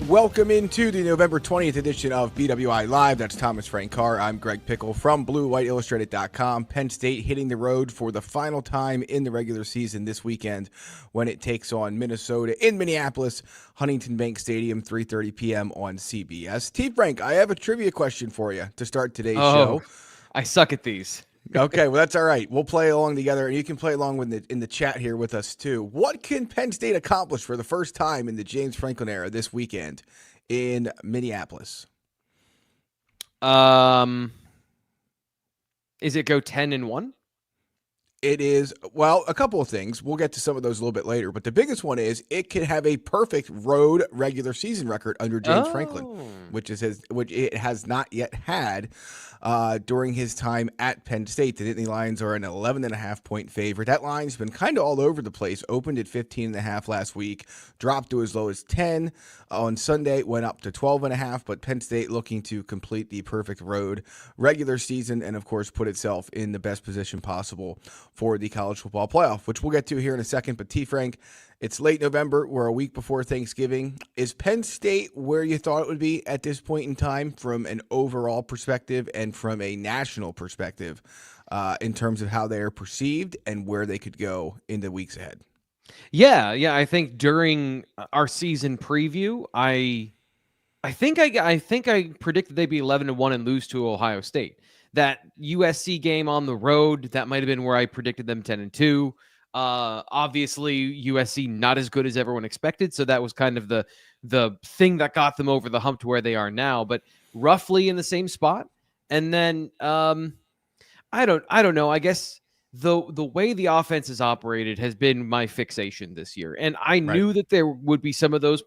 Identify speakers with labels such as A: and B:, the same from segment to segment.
A: Welcome into the November 20th edition of BWI Live. That's Thomas Frank Carr. I'm Greg Pickle from BlueWhiteIllustrated.com. Penn State hitting the road for the final time in the regular season this weekend when it takes on Minnesota in Minneapolis, Huntington Bank Stadium, 3:30 p.m. on CBS. T. Frank, I have a trivia question for you to start today's show.
B: I suck at these.
A: Okay, well, that's all right. We'll play along together, and you can play along in the chat here with us, too. What can Penn State accomplish for the first time in the James Franklin era this weekend in Minneapolis?
B: Is it go 10-1?
A: It is, well, a couple of things. We'll get to some of those a little bit later, but the biggest one is it can have a perfect road regular season record under James Franklin, which it has not yet had during his time at Penn State. The Nittany Lions are an 11.5-point favorite. That line's been kind of all over the place. Opened at 15.5 last week, dropped to as low as 10 on Sunday, went up to 12.5. But Penn State looking to complete the perfect road regular season and, of course, put itself in the best position possible for the college football playoff, which we'll get to here in a second. But T. Frank, it's late November. We're a week before Thanksgiving. Is Penn State where you thought it would be at this point in time from an overall perspective and from a national perspective in terms of how they are perceived and where they could go in the weeks ahead?
B: Yeah. I think during our season preview, I think I predicted they'd be 11-1 and lose to Ohio State. That USC game on the road, that might have been where I predicted them 10-2. Obviously USC not as good as everyone expected, so that was kind of the thing that got them over the hump to where they are now, but roughly in the same spot. And then I don't know. I guess the way the offense is operated has been my fixation this year, and I knew that there would be some of those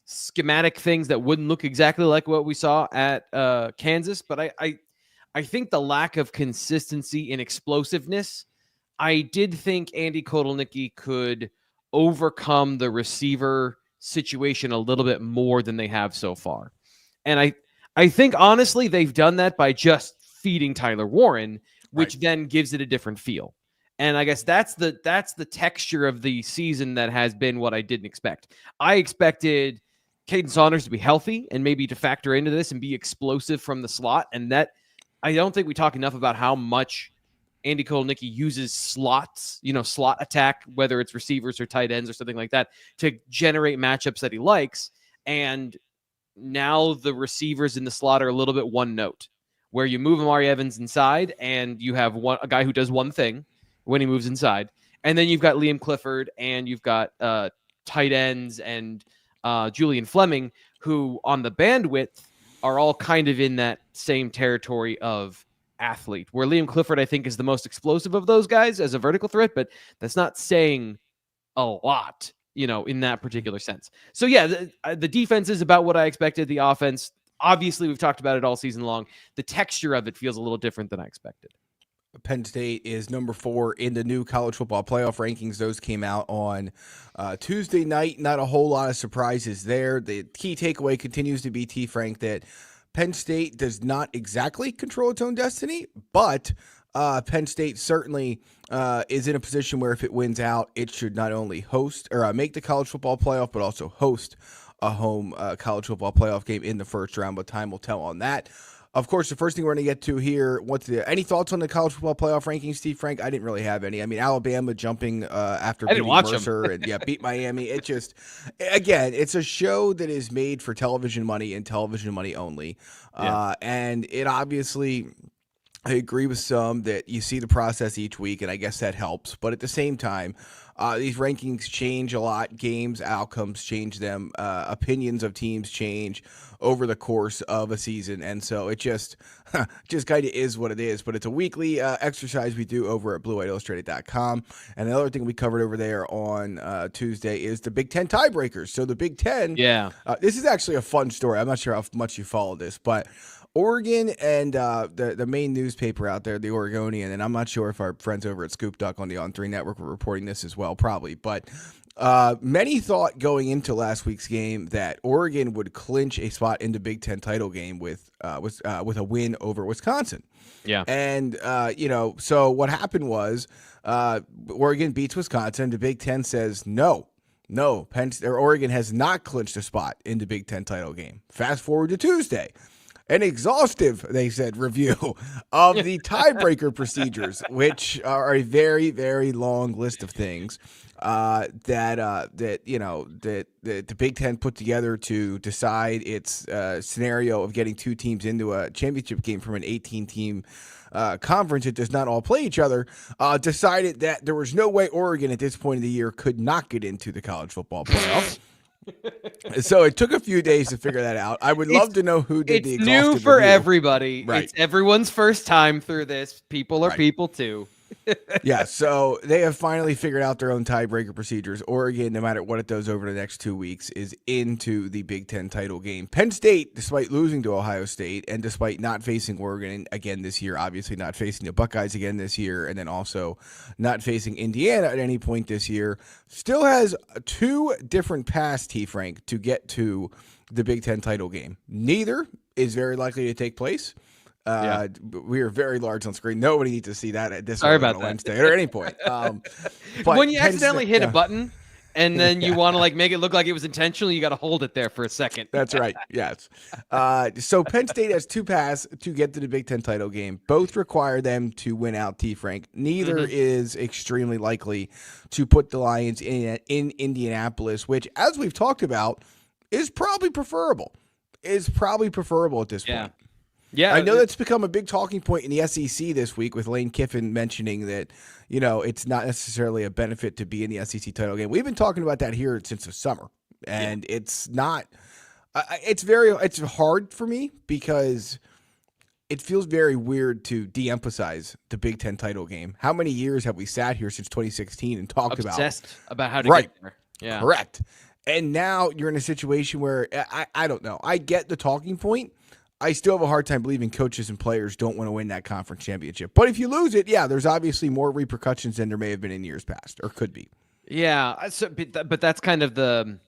B: schematic things that wouldn't look exactly like what we saw at Kansas, but I think the lack of consistency and explosiveness, I did think Andy Kotelnicki could overcome the receiver situation a little bit more than they have so far. And I think, honestly, they've done that by just feeding Tyler Warren, which then gives it a different feel. And I guess that's the texture of the season that has been what I didn't expect. I expected Caden Saunders to be healthy and maybe to factor into this and be explosive from the slot, and that I don't think we talk enough about how much Andy Kotelnicki uses slots, slot attack, whether it's receivers or tight ends or something like that, to generate matchups that he likes. And now the receivers in the slot are a little bit one note, where you move Amari Evans inside and you have a guy who does one thing when he moves inside. And then you've got Liam Clifford and you've got tight ends and Julian Fleming, who on the bandwidth are all kind of in that same territory of athlete, where Liam Clifford, I think, is the most explosive of those guys as a vertical threat, but that's not saying a lot, in that particular sense. So yeah, the defense is about what I expected. The offense, obviously, we've talked about it all season long. The texture of it feels a little different than I expected.
A: Penn State is number 4 in the new college football playoff rankings. Those came out on Tuesday night. Not a whole lot of surprises there. The key takeaway continues to be, T. Frank, that Penn State does not exactly control its own destiny, but Penn State certainly is in a position where if it wins out, it should not only host or make the college football playoff, but also host a home college football playoff game in the first round. But time will tell on that. Of course, the first thing we're going to get to here, any thoughts on the college football playoff rankings, Steve Frank? I didn't really have any. I mean, Alabama jumping after beating Mercer and beat Miami. It just, again, it's a show that is made for television money and television money only. And it obviously, I agree with some that you see the process each week, and I guess that helps. But at the same time, these rankings change a lot. Games, outcomes change them. Opinions of teams change over the course of a season. And so it just kind of is what it is. But it's a weekly exercise we do over at BlueWhiteIllustrated.com. And the other thing we covered over there on Tuesday is the Big Ten tiebreakers. So the Big Ten, this is actually a fun story. I'm not sure how much you follow this, but Oregon and the main newspaper out there, the Oregonian, and I'm not sure if our friends over at Scoop Duck on the On3 Network were reporting this as well, probably, but many thought going into last week's game that Oregon would clinch a spot in the Big Ten title game with a win over Wisconsin. Yeah. And, so what happened was Oregon beats Wisconsin. The Big Ten says, no, No, Oregon has not clinched a spot in the Big Ten title game. Fast forward to Tuesday. An exhaustive, they said, review of the tiebreaker procedures, which are a very, very long list of things that the Big Ten put together to decide its scenario of getting two teams into a championship game from an 18-team conference that does not all play each other. Decided that there was no way Oregon at this point of the year could not get into the college football playoff. So it took a few days to figure that out. I would love to know who did the exhaustive
B: It's new for
A: review.
B: everybody.
A: Right.
B: It's everyone's first time through this. People are people too.
A: Yeah, so they have finally figured out their own tiebreaker procedures. Oregon, no matter what it does over the next 2 weeks, is into the Big Ten title game. Penn State, despite losing to Ohio State and despite not facing Oregon again this year, obviously not facing the Buckeyes again this year, and then also not facing Indiana at any point this year, still has two different paths, T. Frank, to get to the Big Ten title game. Neither is very likely to take place. We are very large on screen. Nobody needs to see that at this Wednesday or any point. But
B: when you accidentally hit a button and then you want to like make it look like it was intentional, you got to hold it there for a second.
A: That's right. Yes. So Penn State has two paths to get to the Big Ten title game. Both require them to win out, T. Frank. Neither is extremely likely to put the Lions in Indianapolis, which, as we've talked about, is probably preferable. At this point.
B: Yeah,
A: I know that's become a big talking point in the SEC this week with Lane Kiffin mentioning that, it's not necessarily a benefit to be in the SEC title game. We've been talking about that here since the summer, and it's not. It's hard for me because it feels very weird to de-emphasize the Big Ten title game. How many years have we sat here since 2016 and talked
B: obsessed about how to get there? Yeah,
A: correct. And now you're in a situation where I don't know. I get the talking point. I still have a hard time believing coaches and players don't want to win that conference championship. But if you lose it, there's obviously more repercussions than there may have been in years past, or could be.
B: Yeah, but that's kind of the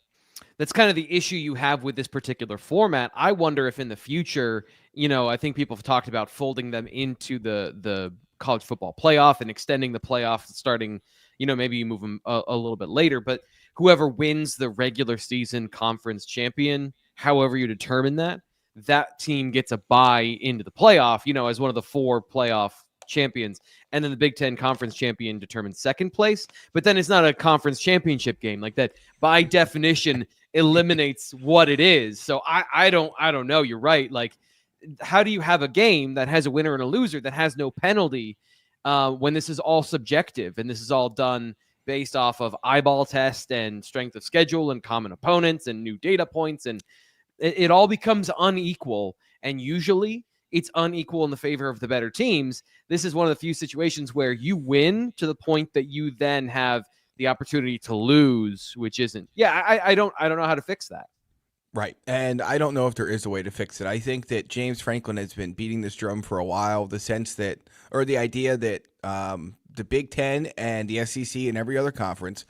B: issue you have with this particular format. I wonder if in the future, I think people have talked about folding them into the college football playoff and extending the playoff, starting, maybe you move them a little bit later. But whoever wins the regular season conference champion, however you determine that team gets a bye into the playoff, as one of the 4 playoff champions. And then the Big Ten conference champion determines second place. But then it's not a conference championship game. Like that, by definition, eliminates what it is. So I don't know. You're right. Like, how do you have a game that has a winner and a loser that has no penalty when this is all subjective and this is all done based off of eyeball test and strength of schedule and common opponents and new data points, and it all becomes unequal, and usually it's unequal in the favor of the better teams. This is one of the few situations where you win to the point that you then have the opportunity to lose, which isn't. Yeah, I don't know how to fix that.
A: Right, and I don't know if there is a way to fix it. I think that James Franklin has been beating this drum for a while, the idea that the Big Ten and the SEC and every other conference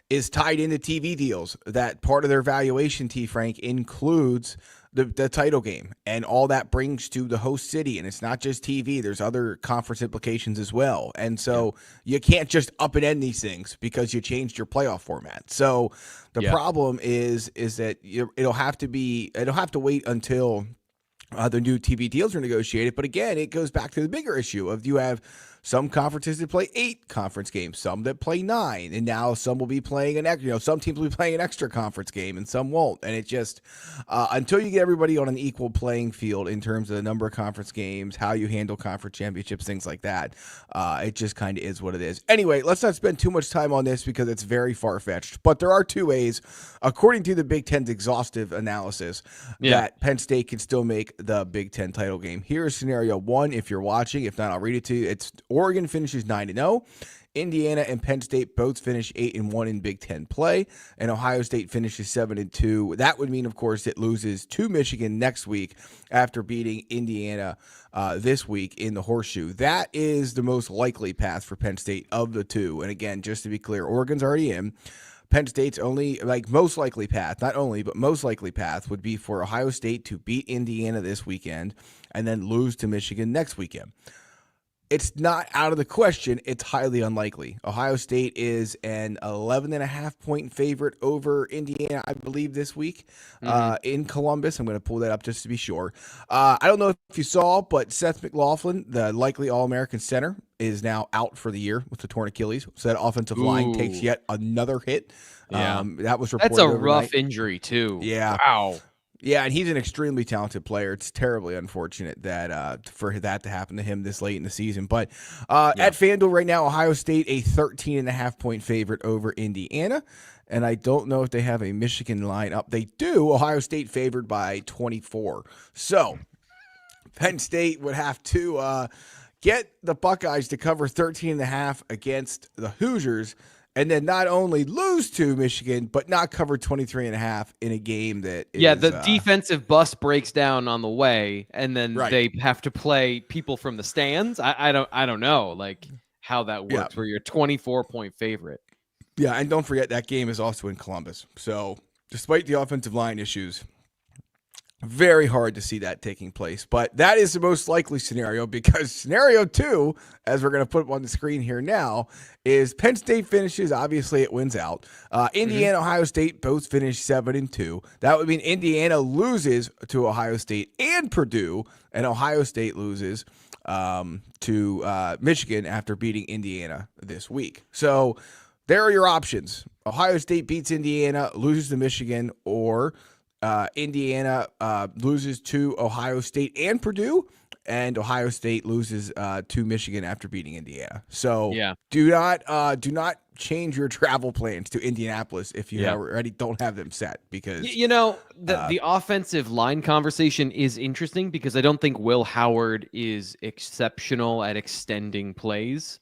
A: is tied into TV deals, that part of their valuation, T. Frank, includes the title game and all that brings to the host city. And it's not just TV. There's other conference implications as well. And so you can't just up and end these things because you changed your playoff format. So the problem is that it'll have to wait until the new TV deals are negotiated. But again, it goes back to the bigger issue of you have some conferences that play 8 conference games, some that play 9, and now some will be playing some teams will be playing an extra conference game and some won't. And it just until you get everybody on an equal playing field in terms of the number of conference games, how you handle conference championships, things like that, it just kind of is what it is. Anyway, let's not spend too much time on this because it's very far-fetched. But there are 2 ways, according to the Big Ten's exhaustive analysis, that Penn State can still make the Big Ten title game. Here's scenario 1 if you're watching. If not, I'll read it to you. It's Oregon finishes 9-0. Indiana and Penn State both finish 8-1 in Big Ten play, and Ohio State finishes 7-2. That would mean, of course, it loses to Michigan next week after beating Indiana this week in the Horseshoe. That is the most likely path for Penn State of the 2. And again, just to be clear, Oregon's already in. Penn State's most likely path, not only, but most likely path would be for Ohio State to beat Indiana this weekend and then lose to Michigan next weekend. it's not out of the question. It's highly unlikely. Ohio State is an 11.5-point favorite over Indiana, I believe, this week in Columbus. I'm going to pull that up just to be sure. I don't know if you saw, but Seth McLaughlin, the likely All-American center, is now out for the year with the torn Achilles. So that offensive line takes yet another hit.
B: Yeah.
A: That was reported
B: That's a
A: overnight.
B: rough injury, too.
A: Yeah.
B: Wow.
A: Yeah, and he's an extremely talented player. It's terribly unfortunate that for that to happen to him this late in the season. But at FanDuel right now, Ohio State a 13.5-point favorite over Indiana. And I don't know if they have a Michigan line up. They do. Ohio State favored by 24. So Penn State would have to get the Buckeyes to cover 13.5 against the Hoosiers, and then not only lose to Michigan, but not cover 23.5 in a game that is,
B: the defensive bus breaks down on the way, and then they have to play people from the stands. I don't know like how that works where you're 24-point favorite.
A: Yeah, and don't forget that game is also in Columbus. So despite the offensive line issues, very hard to see that taking place. But that is the most likely scenario, because scenario 2, as we're going to put up on the screen here now, is Penn State finishes. Obviously, it wins out. Indiana, Ohio State both finish 7-2. That would mean Indiana loses to Ohio State and Purdue, and Ohio State loses to Michigan after beating Indiana this week. So there are your options. Ohio State beats Indiana, loses to Michigan, or Indiana loses to Ohio State and Purdue, and Ohio State loses to Michigan after beating Indiana. So do not change your travel plans to Indianapolis if you already don't have them set, because
B: the offensive line conversation is interesting, because I don't think Will Howard is exceptional at extending plays.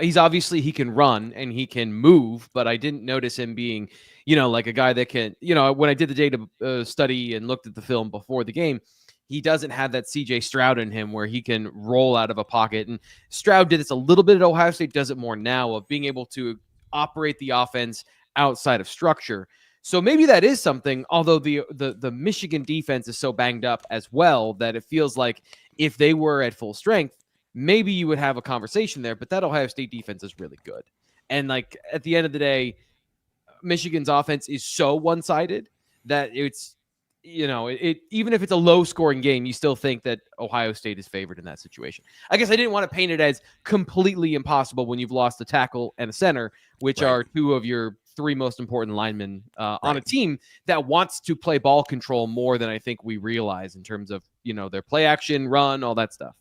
B: He's obviously, he can run and he can move, but I didn't notice him being, like a guy that can, when I did the data study and looked at the film before the game, he doesn't have that CJ Stroud in him where he can roll out of a pocket. And Stroud did this a little bit at Ohio State, does it more now, of being able to operate the offense outside of structure. So maybe that is something, although the Michigan defense is so banged up as well that it feels like if they were at full strength, maybe you would have a conversation there, but that Ohio State defense is really good. And like at the end of the day, Michigan's offense is so one-sided that it's, even if it's a low-scoring game, you still think that Ohio State is favored in that situation. I guess I didn't want to paint it as completely impossible when you've lost a tackle and a center, which are two of your 3 most important linemen on a team that wants to play ball control more than I think we realize in terms of, their play action, run, all that stuff.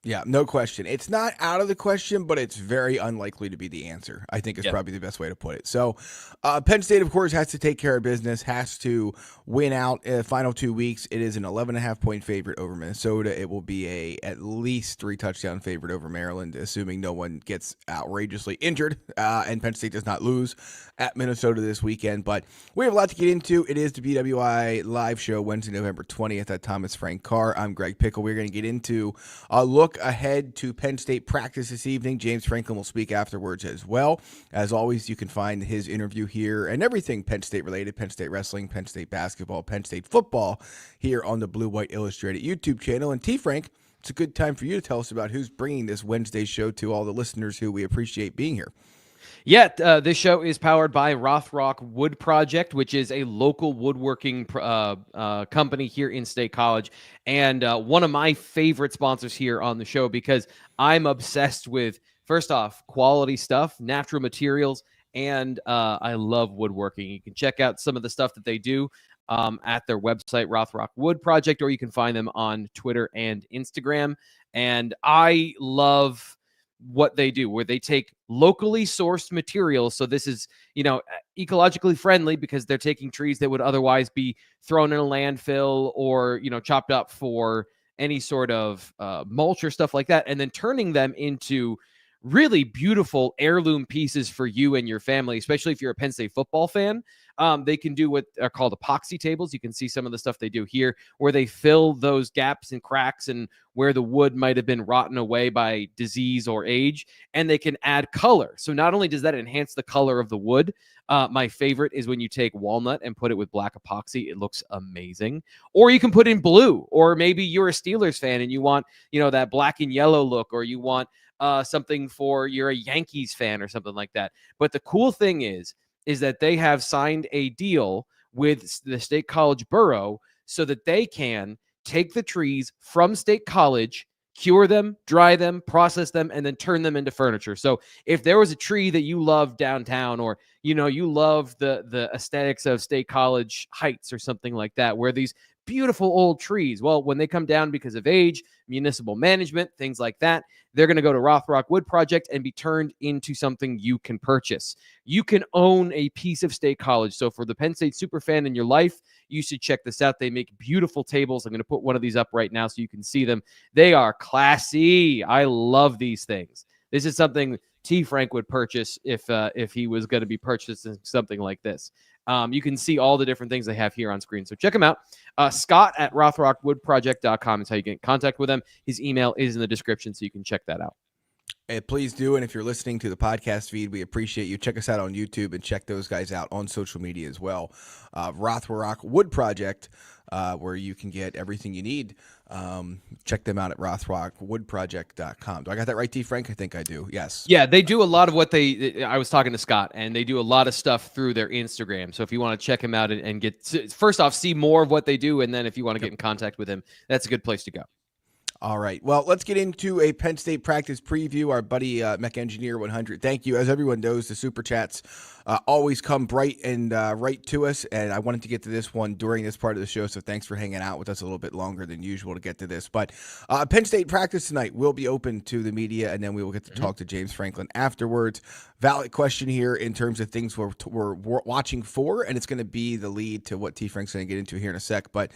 A: Yeah, no question. It's not out of the question, but it's very unlikely to be the answer, I think is probably the best way to put it. So Penn State, of course, has to take care of business, has to win out the final 2 weeks. It is an 11.5-point favorite over Minnesota. It will be at least 3-touchdown favorite over Maryland, assuming no one gets outrageously injured and Penn State does not lose at Minnesota this weekend. But we have a lot to get into. It is the BWI live show Wednesday, November 20th at Thomas Frank Carr. I'm Greg Pickle. We're going to get into a look ahead to Penn State practice this evening. James Franklin will speak afterwards as well. As always, you can find his interview here and everything Penn State related, Penn State wrestling, Penn State basketball, Penn State football here on the Blue White Illustrated YouTube channel. And T. Frank, it's a good time for you to tell us about who's bringing this Wednesday show to all the listeners who we appreciate being here.
B: Yeah, this show is powered by Rothrock Wood Project, which is a local woodworking company here in State College, and one of my favorite sponsors here on the show, because I'm obsessed with, first off, quality stuff, natural materials, and I love woodworking. You can check out some of the stuff that they do at their website, Rothrock Wood Project, or you can find them on Twitter and Instagram. And I love what they do, where they take locally sourced materials. So this is, ecologically friendly, because they're taking trees that would otherwise be thrown in a landfill or, chopped up for any sort of mulch or stuff like that, and then turning them into really beautiful heirloom pieces for you and your family, especially if you're a Penn State football fan. They can do what are called epoxy tables. You can see some of the stuff they do here, where they fill those gaps and cracks and where the wood might have been rotten away by disease or age, and they can add color. So not only does that enhance the color of the wood, my favorite is when you take walnut and put it with black epoxy. It looks amazing. Or you can put in blue, or maybe you're a Steelers fan and you want, that black and yellow look, or you want something for you're a Yankees fan or something like that. But the cool thing is that they have signed a deal with the State College Borough so that they can take the trees from State College, cure them, dry them, process them, and then turn them into furniture. So if there was a tree that you love downtown, or you love the aesthetics of State College Heights or something like that, where these beautiful old trees, well, when they come down because of age, municipal management, things like that, they're going to go to Rothrock Wood Project and be turned into something you can purchase. You can own a piece of State College. So for the Penn State superfan in your life, you should check this out. They make beautiful tables. I'm going to put one of these up right now so you can see them. They are classy. I love these things. This is something T. Frank would purchase if he was going to be purchasing something like this. You can see all the different things they have here on screen. So check them out. Scott at rothrockwoodproject.com is how you get in contact with him. His email is in the description, so you can check that out.
A: Hey, please do. And if you're listening to the podcast feed, we appreciate you. Check us out on YouTube and check those guys out on social media as well. Rothrock Wood Project, where you can get everything you need. Check them out at rothrockwoodproject.com. Do I got that right, T. Frank? I think I do. Yes.
B: Yeah, they do a lot of what I was talking to Scott, and they do a lot of stuff through their Instagram. So if you want to check him out and get, first off, see more of what they do, and then if you want to get in contact with him, that's a good place to go.
A: All right. Well, let's get into a Penn State practice preview. Our buddy Mech Engineer 100. Thank you. As everyone knows, the super chats always come bright and right to us, and I wanted to get to this one during this part of the show, so thanks for hanging out with us a little bit longer than usual to get to this. But Penn State practice tonight will be open to the media, and then we will get to talk to James Franklin afterwards. Valid question here in terms of things we're watching for, and it's going to be the lead to what T. Frank's going to get into here in a sec. But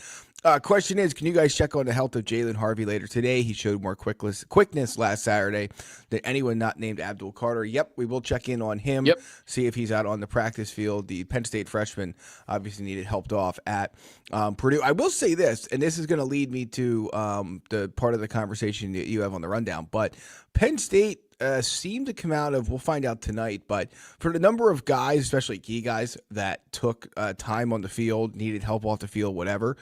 A: question is, can you guys check on the health of Jalen Harvey later today? He showed more quickness last Saturday than anyone not named Abdul Carter. Yep, we will check in on him, see if he's out on the practice field. The Penn State freshman obviously needed helped off at Purdue. I will say this, and this is going to lead me to the part of the conversation that you have on the rundown, but Penn State seemed to come out of, we'll find out tonight, but for the number of guys, especially key guys, that took time on the field, needed help off the field, whatever,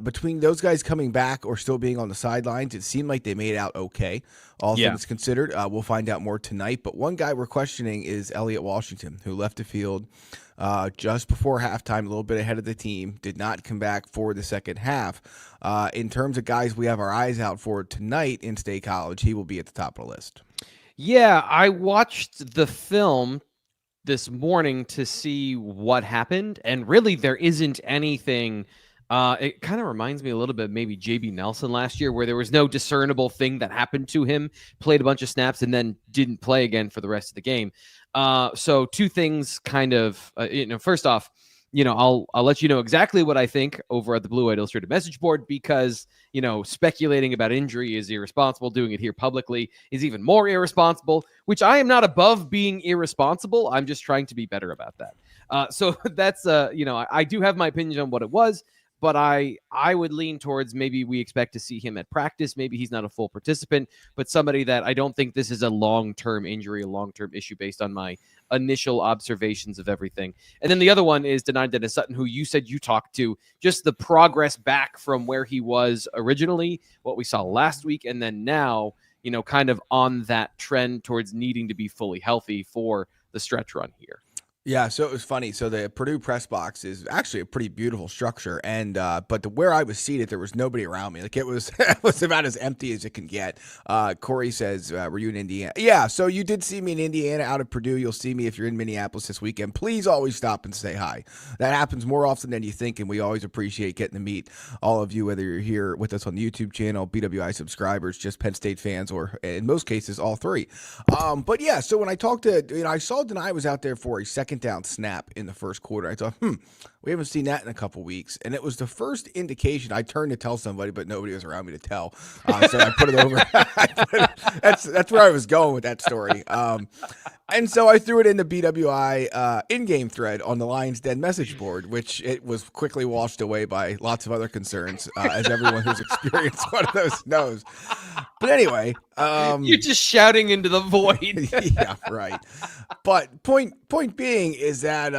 A: between those guys coming back or still being on the sidelines, it seemed like they made out okay, all things considered. We'll find out more tonight, but one guy we're questioning is Elliot Washington, who left the field just before halftime, a little bit ahead of the team, did not come back for the second half. In terms of guys we have our eyes out for tonight in State College, he will be at the top of the list.
B: Yeah, I watched the film this morning to see what happened, and really there isn't anything. It kind of reminds me a little bit maybe JB Nelson last year, where there was no discernible thing that happened to him, played a bunch of snaps, and then didn't play again for the rest of the game. So two things kind of, first off, I'll let you know exactly what I think over at the Blue White Illustrated message board, because, speculating about injury is irresponsible. Doing it here publicly is even more irresponsible, which I am not above being irresponsible. I'm just trying to be better about that. So that's, I do have my opinion on what it was, but I would lean towards maybe we expect to see him at practice. Maybe he's not a full participant, but somebody that I don't think this is a long-term injury, a long-term issue based on my initial observations of everything. And then the other one is Denai Dennis Sutton, who you said you talked to, just the progress back from where he was originally, what we saw last week, and then now, kind of on that trend towards needing to be fully healthy for the stretch run here.
A: Yeah, so it was funny. So the Purdue press box is actually a pretty beautiful structure, and but where I was seated, there was nobody around me. Like it was, it was about as empty as it can get. Corey says, "Were you in Indiana?" Yeah, so you did see me in Indiana, out of Purdue. You'll see me if you're in Minneapolis this weekend. Please always stop and say hi. That happens more often than you think, and we always appreciate getting to meet all of you, whether you're here with us on the YouTube channel, BWI subscribers, just Penn State fans, or in most cases, all three. But yeah, so when I talked to, I saw Denai was out there for a second down snap in the first quarter. I thought, we haven't seen that in a couple weeks. And it was the first indication. I turned to tell somebody, but nobody was around me to tell. So I put it over. That's where I was going with that story. And so I threw it in the BWI in-game thread on the Lions Den message board, which it was quickly washed away by lots of other concerns, as everyone who's experienced one of those knows. But anyway.
B: You're just shouting into the void.
A: Yeah, right. But point being is that,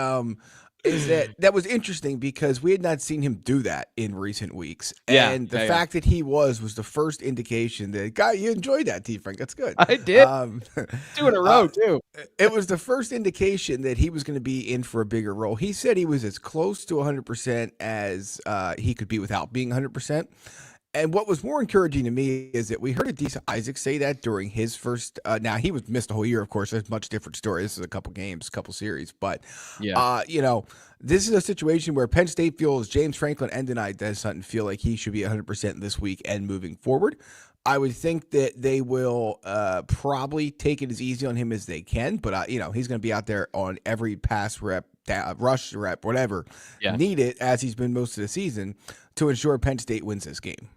A: is that was interesting because we had not seen him do that in recent weeks.
B: Yeah,
A: And the
B: yeah, yeah.
A: fact that he was the first indication that, guy, you enjoyed that, T. Frank. That's good.
B: I did
A: Um,
B: 2 in a row too.
A: it was the first indication that he was going to be in for a bigger role. He said he was as close to 100% as he could be without being 100%. And what was more encouraging to me is that we heard Adisa Isaac say that during his first. Now he was missed a whole year, of course. That's a much different story. This is a couple games, couple series, but
B: Yeah.
A: this is a situation where Penn State feels James Franklin and Nittany Sutton feel like he should be 100% this week and moving forward. I would think that they will probably take it as easy on him as they can, but he's going to be out there on every pass rep, rush rep, whatever needed, as he's been most of the season, to ensure Penn State wins this game.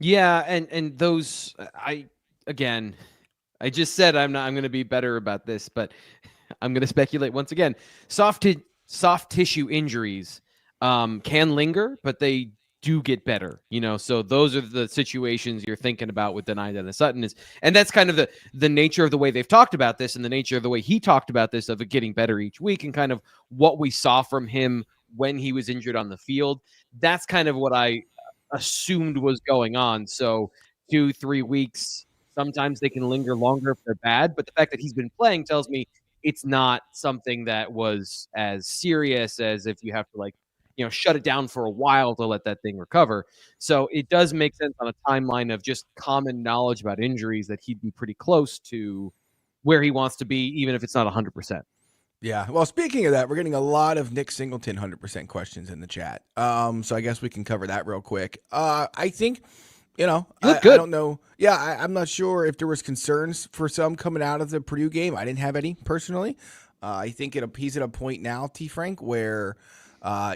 B: Yeah, and those I just said I'm going to be better about this, but I'm going to speculate once again. Soft tissue injuries can linger, but they do get better, so those are the situations you're thinking about with Nittany Sutton and that's kind of the nature of the way they've talked about this and the nature of the way he talked about this of it getting better each week and kind of what we saw from him when he was injured on the field. That's kind of what I assumed was going on. So 2-3 weeks, sometimes they can linger longer if they're bad, but the fact that he's been playing tells me it's not something that was as serious as if you have to shut it down for a while to let that thing recover. So it does make sense on a timeline of just common knowledge about injuries that he'd be pretty close to where he wants to be, even if it's not 100%.
A: Yeah. Well, speaking of that, we're getting a lot of Nick Singleton 100% questions in the chat. So I guess we can cover that real quick. I think,
B: You look
A: I
B: good.
A: don't know. Yeah, I'm not sure if there was concerns for some coming out of the Purdue game. I didn't have any personally. I think he's at a point now, T. Frank, where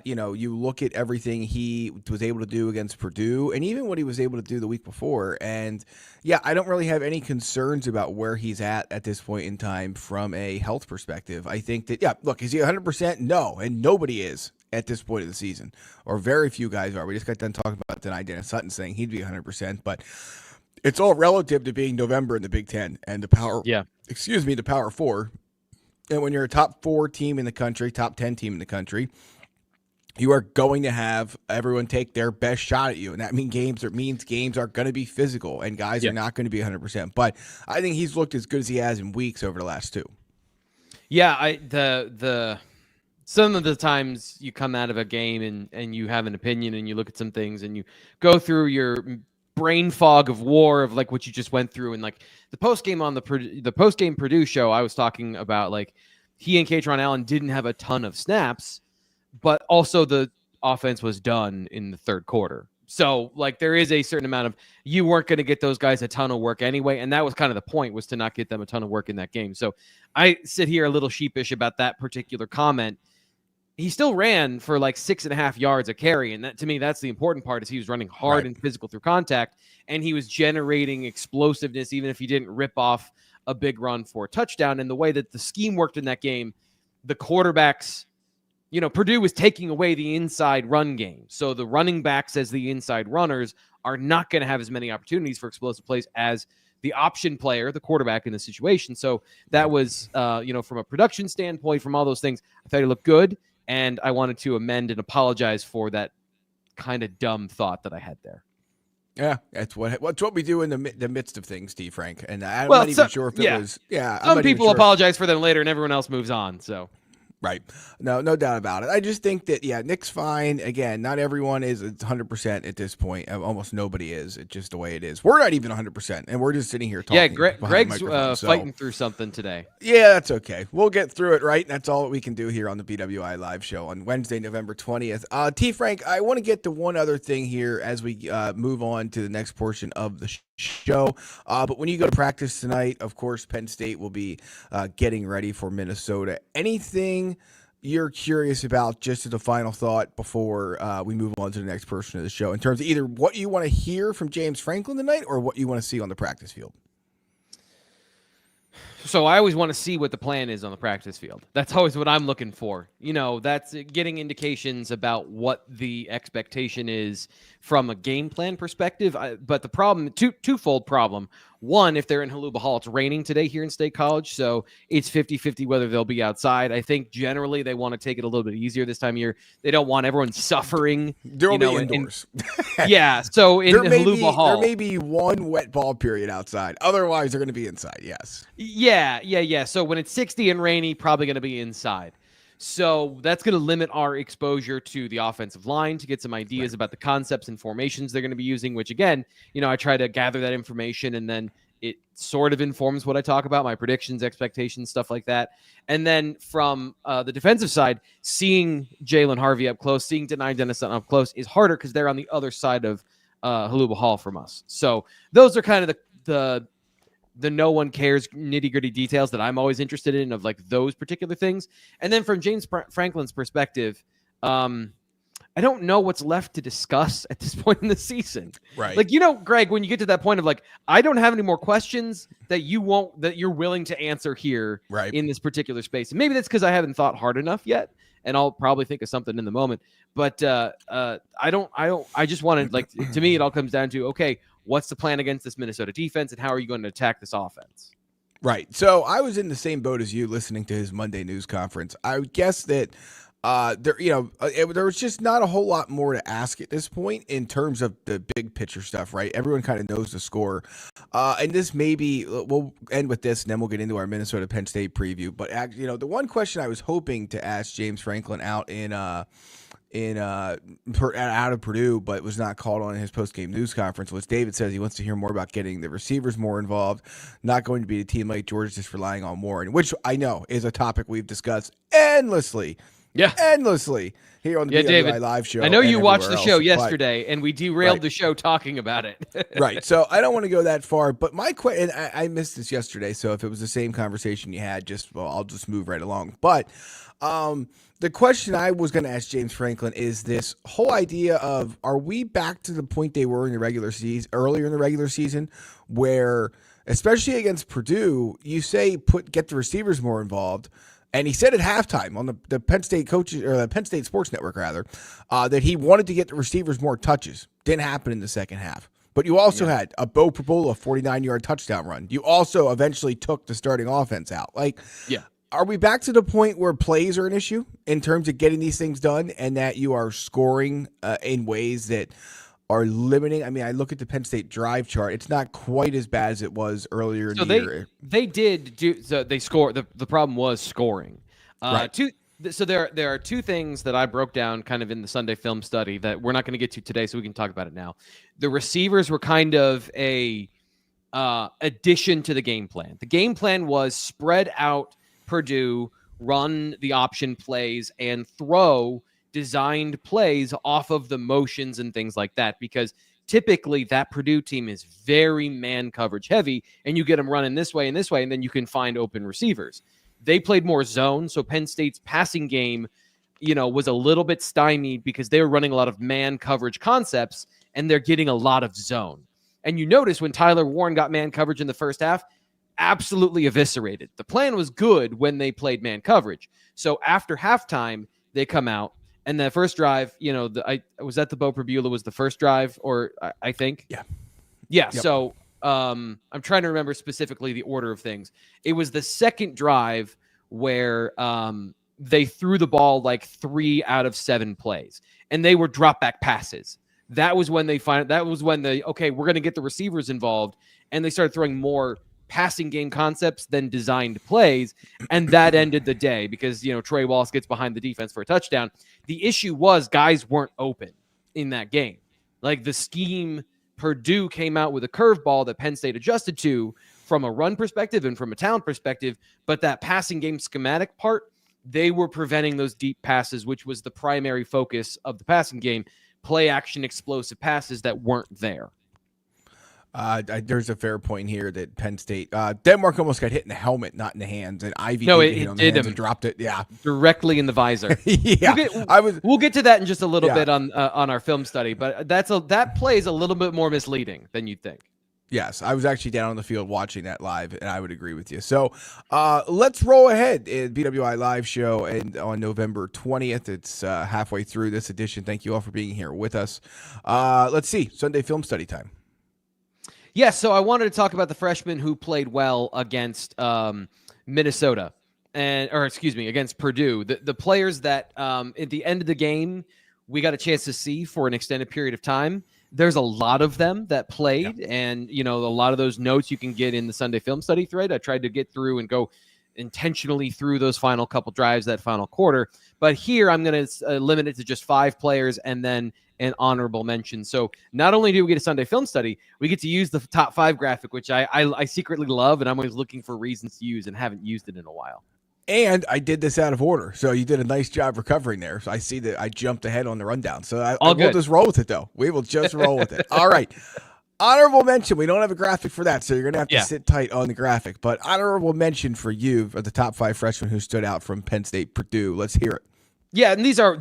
A: you look at everything he was able to do against Purdue and even what he was able to do the week before. And yeah, I don't really have any concerns about where he's at this point in time from a health perspective. I think that, look, is he 100%? No, and nobody is at this point of the season, or very few guys are. We just got done talking about Nittany Sutton saying he'd be 100%, but it's all relative to being November in the Big Ten and the Power Four. And when you're a top 4 team in the country, top 10 team in the country, you are going to have everyone take their best shot at you. And that means games are going to be physical and guys are not going to be 100%. But I think he's looked as good as he has in weeks over the last 2.
B: Yeah, some of the times you come out of a game and you have an opinion and you look at some things and you go through your brain fog of war of like what you just went through. And like the post-game on the post-game Purdue show, I was talking about like he and Katron Allen didn't have a ton of snaps, but also the offense was done in the third quarter. So like there is a certain amount of, you weren't going to get those guys a ton of work anyway. And that was kind of the point, was to not get them a ton of work in that game. So I sit here a little sheepish about that particular comment. He still ran for like 6.5 yards a carry. And that, to me, that's the important part, is he was running hard and physical through contact, and he was generating explosiveness, even if he didn't rip off a big run for a touchdown. And the way that the scheme worked in that game, the quarterbacks, Purdue was taking away the inside run game. So the running backs as the inside runners are not going to have as many opportunities for explosive plays as the option player, the quarterback in the situation. So that was, from a production standpoint, from all those things, I thought he looked good. And I wanted to amend and apologize for that kind of dumb thought that I had there.
A: Yeah, that's what we do in the midst of things, T. Frank. And I'm not even sure if it was. Yeah,
B: some people apologize for them later, and everyone else moves on. So.
A: Right. No doubt about it. I just think that, Nick's fine. Again, not everyone is 100% at this point. Almost nobody is. It's just the way it is. We're not even 100%, and we're just sitting here talking.
B: Yeah, Greg's fighting through something today.
A: Yeah, that's okay. We'll get through it, right? And that's all that we can do here on the BWI Live Show on Wednesday, November 20th. T. Frank, I want to get to one other thing here as we move on to the next portion of the show. But when you go to practice tonight, of course, Penn State will be getting ready for Minnesota. Anything you're curious about, just as a final thought before we move on to the next portion of the show, in terms of either what you want to hear from James Franklin tonight or what you want to see on the practice field?
B: So I always want to see what the plan is on the practice field. That's always what I'm looking for. That's getting indications about what the expectation is from a game plan perspective. But the problem, twofold problem. One, if they're in Haluba Hall, it's raining today here in State College, so it's 50-50 whether they'll be outside. I think generally they want to take it a little bit easier this time of year. They don't want everyone suffering.
A: They'll be indoors.
B: Yeah, so in Haluba Hall.
A: There may be one wet ball period outside. Otherwise, they're going to be inside, yes.
B: Yeah. So when it's 60 and rainy, probably going to be inside. So that's going to limit our exposure to the offensive line to get some ideas about the concepts and formations they're going to be using, which again, I try to gather that information and then it sort of informs what I talk about, my predictions, expectations, stuff like that. And then from the defensive side, seeing Jalen Harvey up close, seeing Denai Dennison up close is harder because they're on the other side of Haluba Hall from us. So those are kind of the no one cares nitty-gritty details that I'm always interested in of like those particular things. And then from James Franklin's perspective, I don't know what's left to discuss at this point in the season.
A: Right.
B: Like, Greg, when you get to that point of like, I don't have any more questions that you're willing to answer here in this particular space. And maybe that's because I haven't thought hard enough yet. And I'll probably think of something in the moment. But I just wanted, like, to me, it all comes down to, okay, what's the plan against this Minnesota defense and how are you going to attack this offense?
A: Right. So I was in the same boat as you listening to his Monday news conference. I would guess that there was just not a whole lot more to ask at this point in terms of the big picture stuff, right? Everyone kind of knows the score. And this maybe we'll end with this and then we'll get into our Minnesota Penn State preview. But the one question I was hoping to ask James Franklin out out of Purdue, but was not called on in his post-game news conference, was David says he wants to hear more about getting the receivers more involved, not going to be a team like Georgia just relying on Warren, which I know is a topic we've discussed endlessly here on the BWI Live show.
B: I know you watched the show yesterday, and we derailed the show talking about it.
A: Right, so I don't want to go that far, but my question, I missed this yesterday, so if it was the same conversation you had, I'll just move right along. But the question I was going to ask James Franklin is this whole idea of, are we back to the point they were in the regular season, earlier in the regular season, where, especially against Purdue, you say get the receivers more involved, and he said at halftime on the Penn State coaches or the Penn State Sports Network rather, that he wanted to get the receivers more touches. Didn't happen in the second half. But you also had a Bo Prabula 49-yard touchdown run. You also eventually took the starting offense out. Are we back to the point where plays are an issue in terms of getting these things done and that you are scoring in ways that are limiting? I mean, I look at the Penn State drive chart. It's not quite as bad as it was earlier in the year.
B: They did do so. They scored. The problem was scoring. So there are two things that I broke down kind of in the Sunday film study that we're not going to get to today, so we can talk about it now. The receivers were kind of a addition to the game plan. The game plan was spread out Purdue, run the option plays, and throw designed plays off of the motions and things like that, because typically that Purdue team is very man coverage heavy, and you get them running this way, and then you can find open receivers. They played more zone, so Penn State's passing game, was a little bit stymied because they were running a lot of man coverage concepts, and they're getting a lot of zone. And you notice when Tyler Warren got man coverage in the first half, absolutely eviscerated. The plan was good when they played man coverage. So after halftime, they come out, and the first drive, was that the Bo Prabula was the first drive, or I think?
A: Yeah.
B: Yep. So I'm trying to remember specifically the order of things. It was the second drive where they threw the ball like 3 out of 7 plays, and they were drop back passes. That was when we're going to get the receivers involved, and they started throwing more passing game concepts than designed plays, and that ended the day because Trey Wallace gets behind the defense for a touchdown. The issue was guys weren't open in that game. Like the scheme, Purdue came out with a curveball that Penn State adjusted to from a run perspective and from a talent perspective, but that passing game schematic part, they were preventing those deep passes, which was the primary focus of the passing game, play action explosive passes that weren't there.
A: There's a fair point here that Penn State, Denmark almost got hit in the helmet, not in the hands, and Ivy
B: did
A: and dropped it. Yeah,
B: directly in the visor.
A: Yeah,
B: we'll get to that in just a little bit on our film study, but that play is a little bit more misleading than you'd think.
A: Yes, I was actually down on the field watching that live, and I would agree with you. So let's roll ahead in BWI Live show, and on November 20th. It's halfway through this edition. Thank you all for being here with us. Let's see, Sunday film study time.
B: Yes, so I wanted to talk about the freshman who played well against Minnesota, against Purdue. The players that at the end of the game we got a chance to see for an extended period of time. There's a lot of them that played, and a lot of those notes you can get in the Sunday Film Study thread. I tried to get through and go intentionally through those final couple drives, that final quarter. But here I'm going to limit it to just 5 players and then an honorable mention. So not only do we get a Sunday Film Study, we get to use the top 5 graphic, which I secretly love, and I'm always looking for reasons to use and haven't used it in a while.
A: And I did this out of order, so you did a nice job recovering there. So I see that I jumped ahead on the rundown. So we'll just roll with it, though. We will just roll with it. All right. Honorable mention. We don't have a graphic for that, so you're going to have to sit tight on the graphic. But honorable mention for you are the top 5 freshmen who stood out from Penn State, Purdue. Let's hear it.
B: Yeah, and these are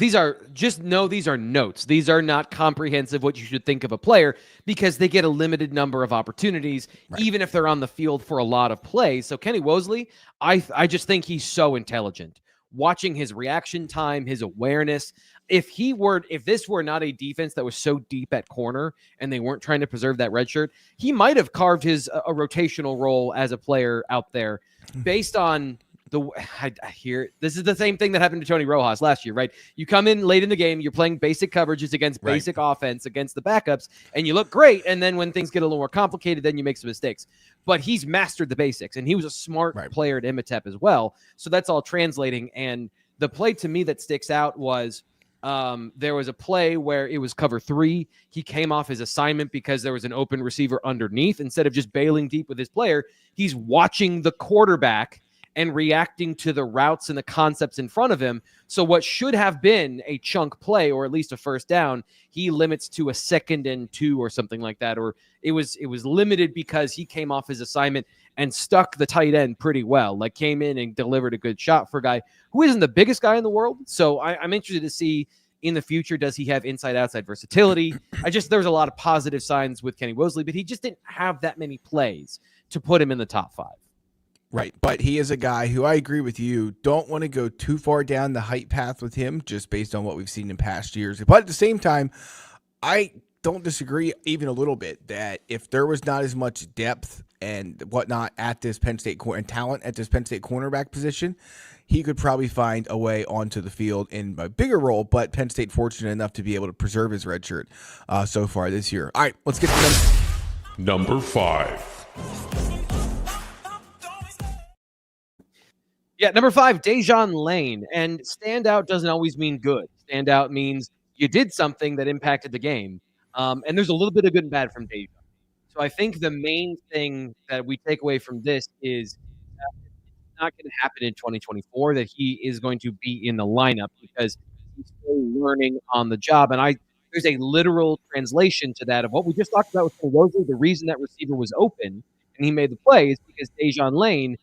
B: just know these are notes. These are not comprehensive what you should think of a player because they get a limited number of opportunities, even if they're on the field for a lot of plays. So Kenny Wosley, I just think he's so intelligent. Watching his reaction time, his awareness. If this were not a defense that was so deep at corner and they weren't trying to preserve that red shirt, he might have carved a rotational role as a player out there based on I hear this is the same thing that happened to Tony Rojas last year, right? You come in late in the game, you're playing basic coverages against basic offense against the backups, and you look great. And then when things get a little more complicated, then you make some mistakes. But he's mastered the basics, and he was a smart player at Imhotep as well. So that's all translating. And the play to me that sticks out was there was a play where it was cover 3. He came off his assignment because there was an open receiver underneath. Instead of just bailing deep with his player, he's watching the quarterback and reacting to the routes and the concepts in front of him. So what should have been a chunk play or at least a first down, he limits to a 2nd and 2 or something like that. Or it was limited because he came off his assignment and stuck the tight end pretty well, like came in and delivered a good shot for a guy who isn't the biggest guy in the world. So I'm interested to see in the future, does he have inside-outside versatility? There's a lot of positive signs with Kenny Wosley, but he just didn't have that many plays to put him in the top 5.
A: Right, but he is a guy who I agree with you, don't want to go too far down the height path with him just based on what we've seen in past years. But at the same time, I don't disagree even a little bit that if there was not as much depth and whatnot at this Penn State and talent at this Penn State cornerback position, he could probably find a way onto the field in a bigger role, but Penn State fortunate enough to be able to preserve his red shirt so far this year. All right, let's get to
C: number 5.
B: Yeah, number 5, Dejon Lane. And standout doesn't always mean good. Standout means you did something that impacted the game. And there's a little bit of good and bad from Dejon. So I think the main thing that we take away from this is it's not going to happen in 2024 that he is going to be in the lineup because he's still learning on the job. And there's a literal translation to that of what we just talked about with Phil Roser. The reason that receiver was open and he made the play is because Dejon Lane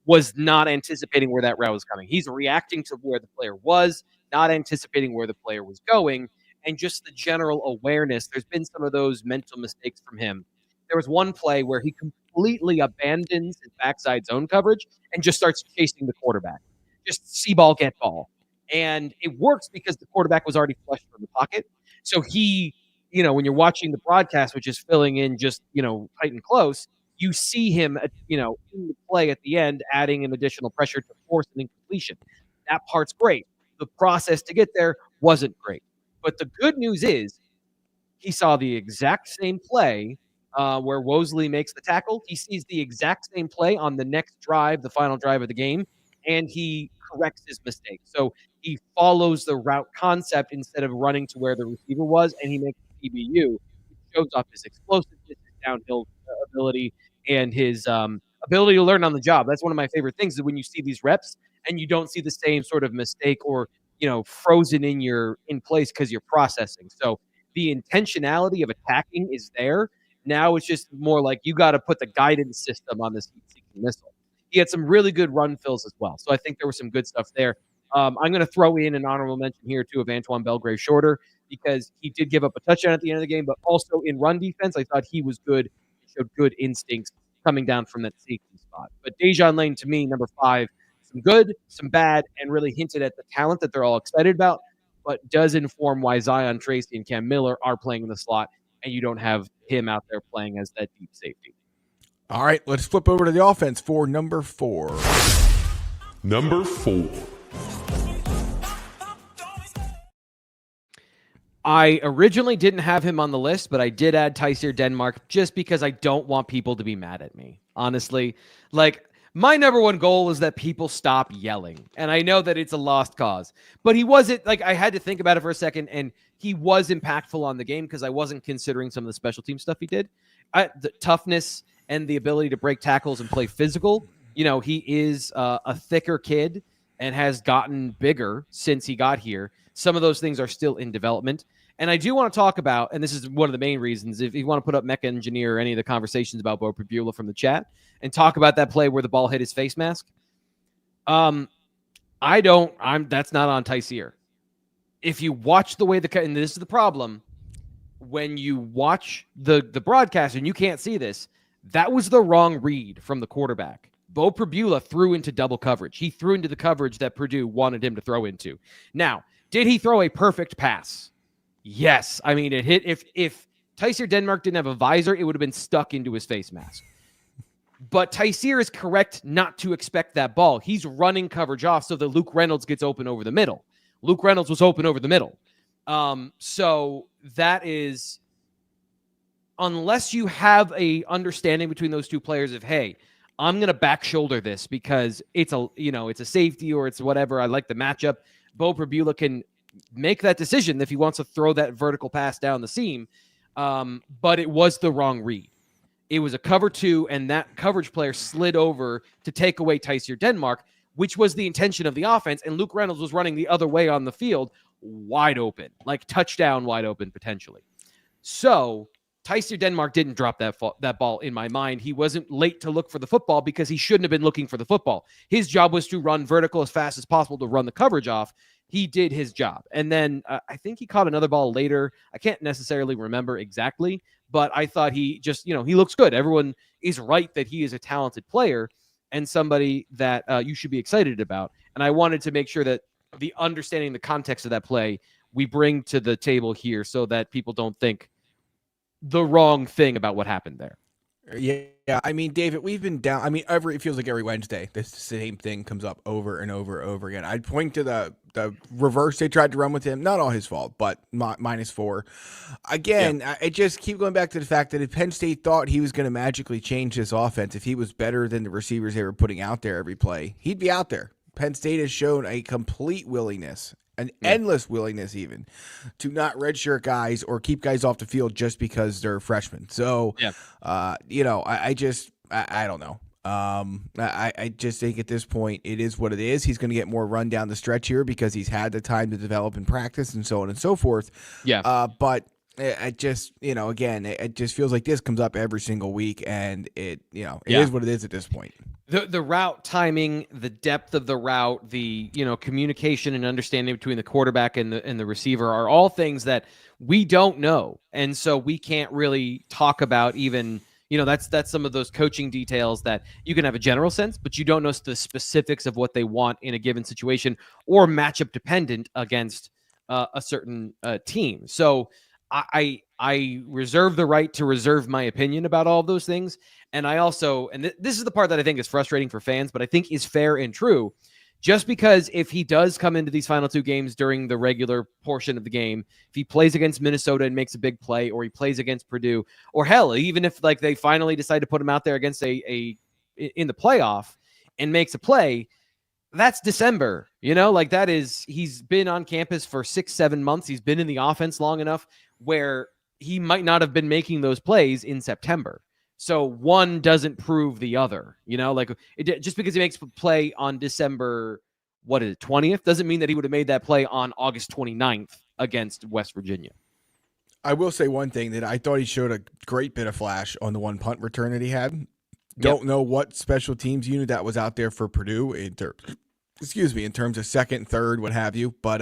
B: was not anticipating where that route was coming. He's reacting to where the player was, not anticipating where the player was going, and just the general awareness. There's been some of those mental mistakes from him. There was one play where he completely abandons his backside zone coverage and just starts chasing the quarterback. Just see ball, get ball. And it works because the quarterback was already flushed from the pocket. So he, when you're watching the broadcast, which is filling in just, tight and close, you see him, in the play at the end, adding an additional pressure to force an incompletion. That part's great. The process to get there wasn't great. But the good news is he saw the exact same play where Wosley makes the tackle. He sees the exact same play on the next drive, the final drive of the game, and he corrects his mistake. So he follows the route concept instead of running to where the receiver was, and he makes the TBU. He shows off his explosiveness, his downhill ability, and his ability to learn on the job. That's one of my favorite things is when you see these reps and you don't see the same sort of mistake or, frozen in place because you're processing. So the intentionality of attacking is there. Now it's just more like you got to put the guidance system on this heat-seeking missile. He had some really good run fills as well. So I think there was some good stuff there. I'm going to throw in an honorable mention here, too, of Antoine Belgrave Shorter because he did give up a touchdown at the end of the game, but also in run defense, I thought he was good. He showed good instincts coming down from that safety spot. But Dejon Lane, to me, number 5, some good, some bad, and really hinted at the talent that they're all excited about, but does inform why Zion Tracy and Cam Miller are playing in the slot and you don't have him out there playing as that deep safety.
A: All right, let's flip over to the offense for number 4.
C: Number 4.
B: I originally didn't have him on the list, but I did add Tysier Denmark just because I don't want people to be mad at me. Honestly, like my number one goal is that people stop yelling. And I know that it's a lost cause, but he wasn't like, I had to think about it for a second, and he was impactful on the game because I wasn't considering some of the special team stuff he did. The toughness and the ability to break tackles and play physical. You know, he is a thicker kid and has gotten bigger since he got here. Some of those things are still in development. And I do want to talk about, and this is one of the main reasons, if you want to put up Mecha Engineer or any of the conversations about Bo Pribula from the chat and talk about that play where the ball hit his face mask. That's not on Tysier. If you watch the way and this is the problem, when you watch the broadcast and you can't see this, that was the wrong read from the quarterback. Bo Pribula threw into double coverage. He threw into the coverage that Purdue wanted him to throw into. Now, did he throw a perfect pass? Yes. I mean, it hit. If Tysier Denmark didn't have a visor, it would have been stuck into his face mask. But Tysier is correct not to expect that ball. He's running coverage off so that Luke Reynolds gets open over the middle. Luke Reynolds was open over the middle. So that is, unless you have a understanding between those two players of, hey, I'm going to back shoulder this because it's a safety or it's whatever. I like the matchup. Bo Pribula can make that decision if he wants to throw that vertical pass down the seam. But it was the wrong read. It was a cover 2, and that coverage player slid over to take away Tysier Denmark, which was the intention of the offense. And Luke Reynolds was running the other way on the field, wide open, like touchdown wide open potentially. So Tysier Denmark didn't drop that ball in my mind. He wasn't late to look for the football because he shouldn't have been looking for the football. His job was to run vertical as fast as possible to run the coverage off. He did his job. And then I think he caught another ball later. I can't necessarily remember exactly, but I thought he just, he looks good. Everyone is right that he is a talented player and somebody that you should be excited about. And I wanted to make sure that the understanding the context of that play we bring to the table here so that people don't think the wrong thing about what happened there.
A: Yeah. I mean, David, we've been down. I mean, it feels like every Wednesday, this same thing comes up over and over and over again. I'd point to the reverse they tried to run with him. Not all his fault, but -4. Again, yeah. I just keep going back to the fact that if Penn State thought he was going to magically change this offense, if he was better than the receivers they were putting out there every play, he'd be out there. Penn State has shown a complete willingness, an endless willingness even, to not redshirt guys or keep guys off the field just because they're freshmen. So, I don't know. I just think at this point it is what it is. He's going to get more run down the stretch here because he's had the time to develop and practice and so on and so forth.
B: Yeah.
A: But I just, again, it just feels like this comes up every single week, and it is what it is at this point.
B: The route timing, the depth of the route, the communication and understanding between the quarterback and the receiver are all things that we don't know, and so we can't really talk about even. That's some of those coaching details that you can have a general sense, but you don't know the specifics of what they want in a given situation or matchup dependent against a certain team. So I reserve the right to reserve my opinion about all of those things. And I also, this is the part that I think is frustrating for fans, but I think is fair and true. Just because if he does come into these final 2 games during the regular portion of the game, if he plays against Minnesota and makes a big play, or he plays against Purdue, or hell, even if like they finally decide to put him out there against in the playoff and makes a play, that's December, he's been on campus for 6-7 months. He's been in the offense long enough where he might not have been making those plays in September. So one doesn't prove the other, just because he makes a play on December, 20th, doesn't mean that he would have made that play on August 29th against West Virginia.
A: I will say one thing, that I thought he showed a great bit of flash on the one punt return that he had. Don't know what special teams unit that was out there for Purdue in terms of second, third, what have you. But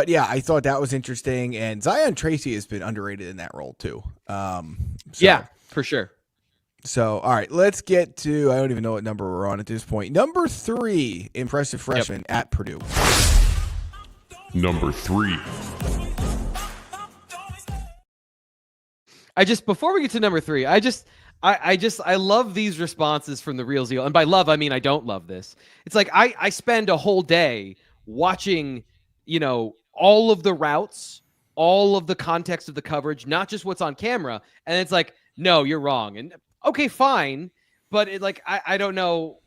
A: yeah, I thought that was interesting. And Zion Tracy has been underrated in that role too.
B: Yeah, for sure.
A: So, all right, let's get to, I don't even know what number we're on at this point. Number 3, impressive freshman at Purdue.
C: Number 3.
B: Before we get to number 3, I love these responses from the real Zeal. And by love, I mean I don't love this. It's like I spend a whole day watching, all of the routes, all of the context of the coverage, not just what's on camera. And it's like, no, you're wrong. And okay, fine. But I don't know.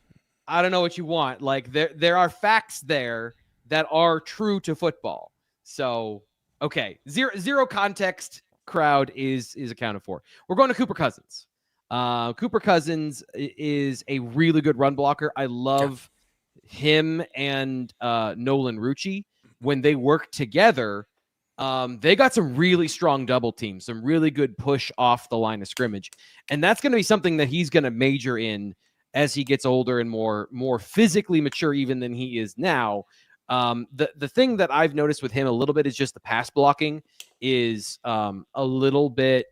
B: I don't know what you want. Like there are facts there that are true to football. So, okay. Zero context crowd is accounted for. We're going to Cooper Cousins. Cooper Cousins is a really good run blocker. I love him and Nolan Rucci. When they work together, they got some really strong double teams, some really good push off the line of scrimmage. And that's going to be something that he's going to major in as he gets older and more physically mature even than he is now. The thing that I've noticed with him a little bit is just the pass blocking is a little bit.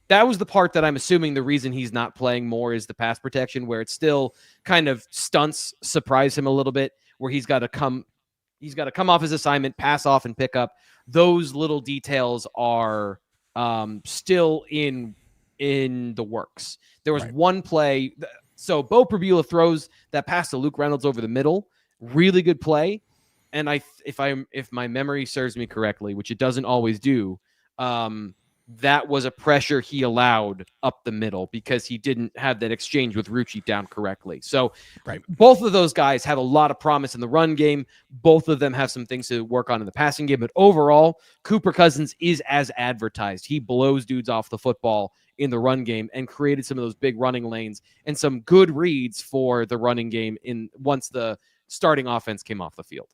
B: That was the part that I'm assuming the reason he's not playing more is the pass protection, where it's still kind of stunts surprise him a little bit, where he's got to come off his assignment, pass off, and pick up. Those little details are still in the works. There was one play. So Bo Prabula throws that pass to Luke Reynolds over the middle. Really good play. And if my memory serves me correctly, which it doesn't always do, that was a pressure he allowed up the middle because he didn't have that exchange with Rucci down correctly. So both of those guys have a lot of promise in the run game. Both of them have some things to work on in the passing game. But overall, Cooper Cousins is as advertised. He blows dudes off the football in the run game and created some of those big running lanes and some good reads for the running game once the starting offense came off the field.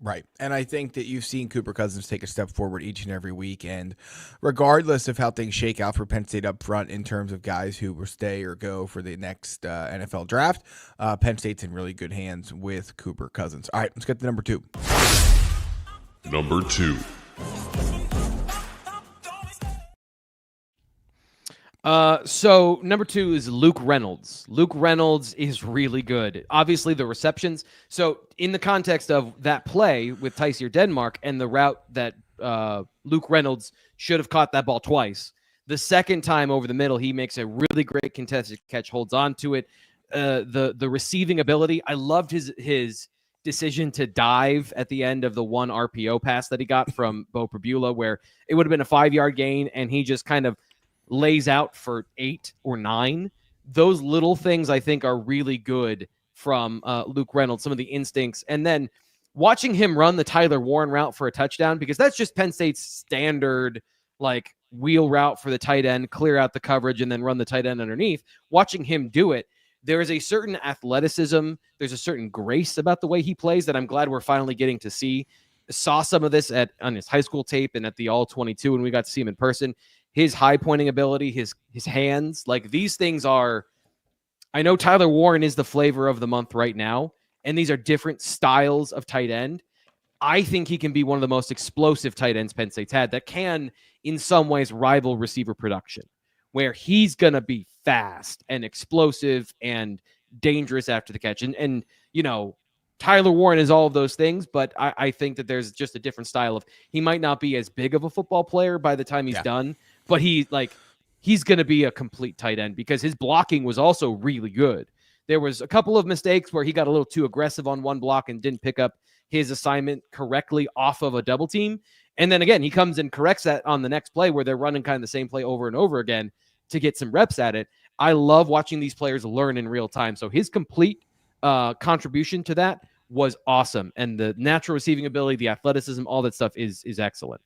A: Right. And I think that you've seen Cooper Cousins take a step forward each and every week. And regardless of how things shake out for Penn State up front in terms of guys who will stay or go for the next NFL draft, Penn State's in really good hands with Cooper Cousins. All right, let's get to number 2.
C: Number 2.
B: So number 2 is Luke Reynolds. Luke Reynolds is really good. Obviously, the receptions. So in the context of that play with Tysier Denmark and the route that Luke Reynolds should have caught that ball twice, the second time over the middle, he makes a really great contested catch, holds on to it. The receiving ability, I loved his decision to dive at the end of the one RPO pass that he got from Bo Prabula, where it would have been a 5-yard gain, and he just kind of lays out for 8 or 9. Those little things I think are really good from Luke Reynolds, some of the instincts. And then watching him run the Tyler Warren route for a touchdown, because that's just Penn State's standard, like, wheel route for the tight end, clear out the coverage, and then run the tight end underneath. Watching him do it, there is a certain athleticism, there's a certain grace about the way he plays that I'm glad we're finally getting to see. Saw some of this on his high school tape and at the All-22 when we got to see him in person. His high pointing ability, his hands, like, these things are, I know Tyler Warren is the flavor of the month right now, and these are different styles of tight end. I think he can be one of the most explosive tight ends Penn State's had that can, in some ways, rival receiver production, where he's going to be fast and explosive and dangerous after the catch. And Tyler Warren is all of those things, but I think that there's just a different style of, he might not be as big of a football player by the time he's done, but he's going to be a complete tight end because his blocking was also really good. There was a couple of mistakes where he got a little too aggressive on one block and didn't pick up his assignment correctly off of a double team. And then again, he comes and corrects that on the next play where they're running kind of the same play over and over again to get some reps at it. I love watching these players learn in real time. So his complete contribution to that was awesome. And the natural receiving ability, the athleticism, all that stuff is excellent.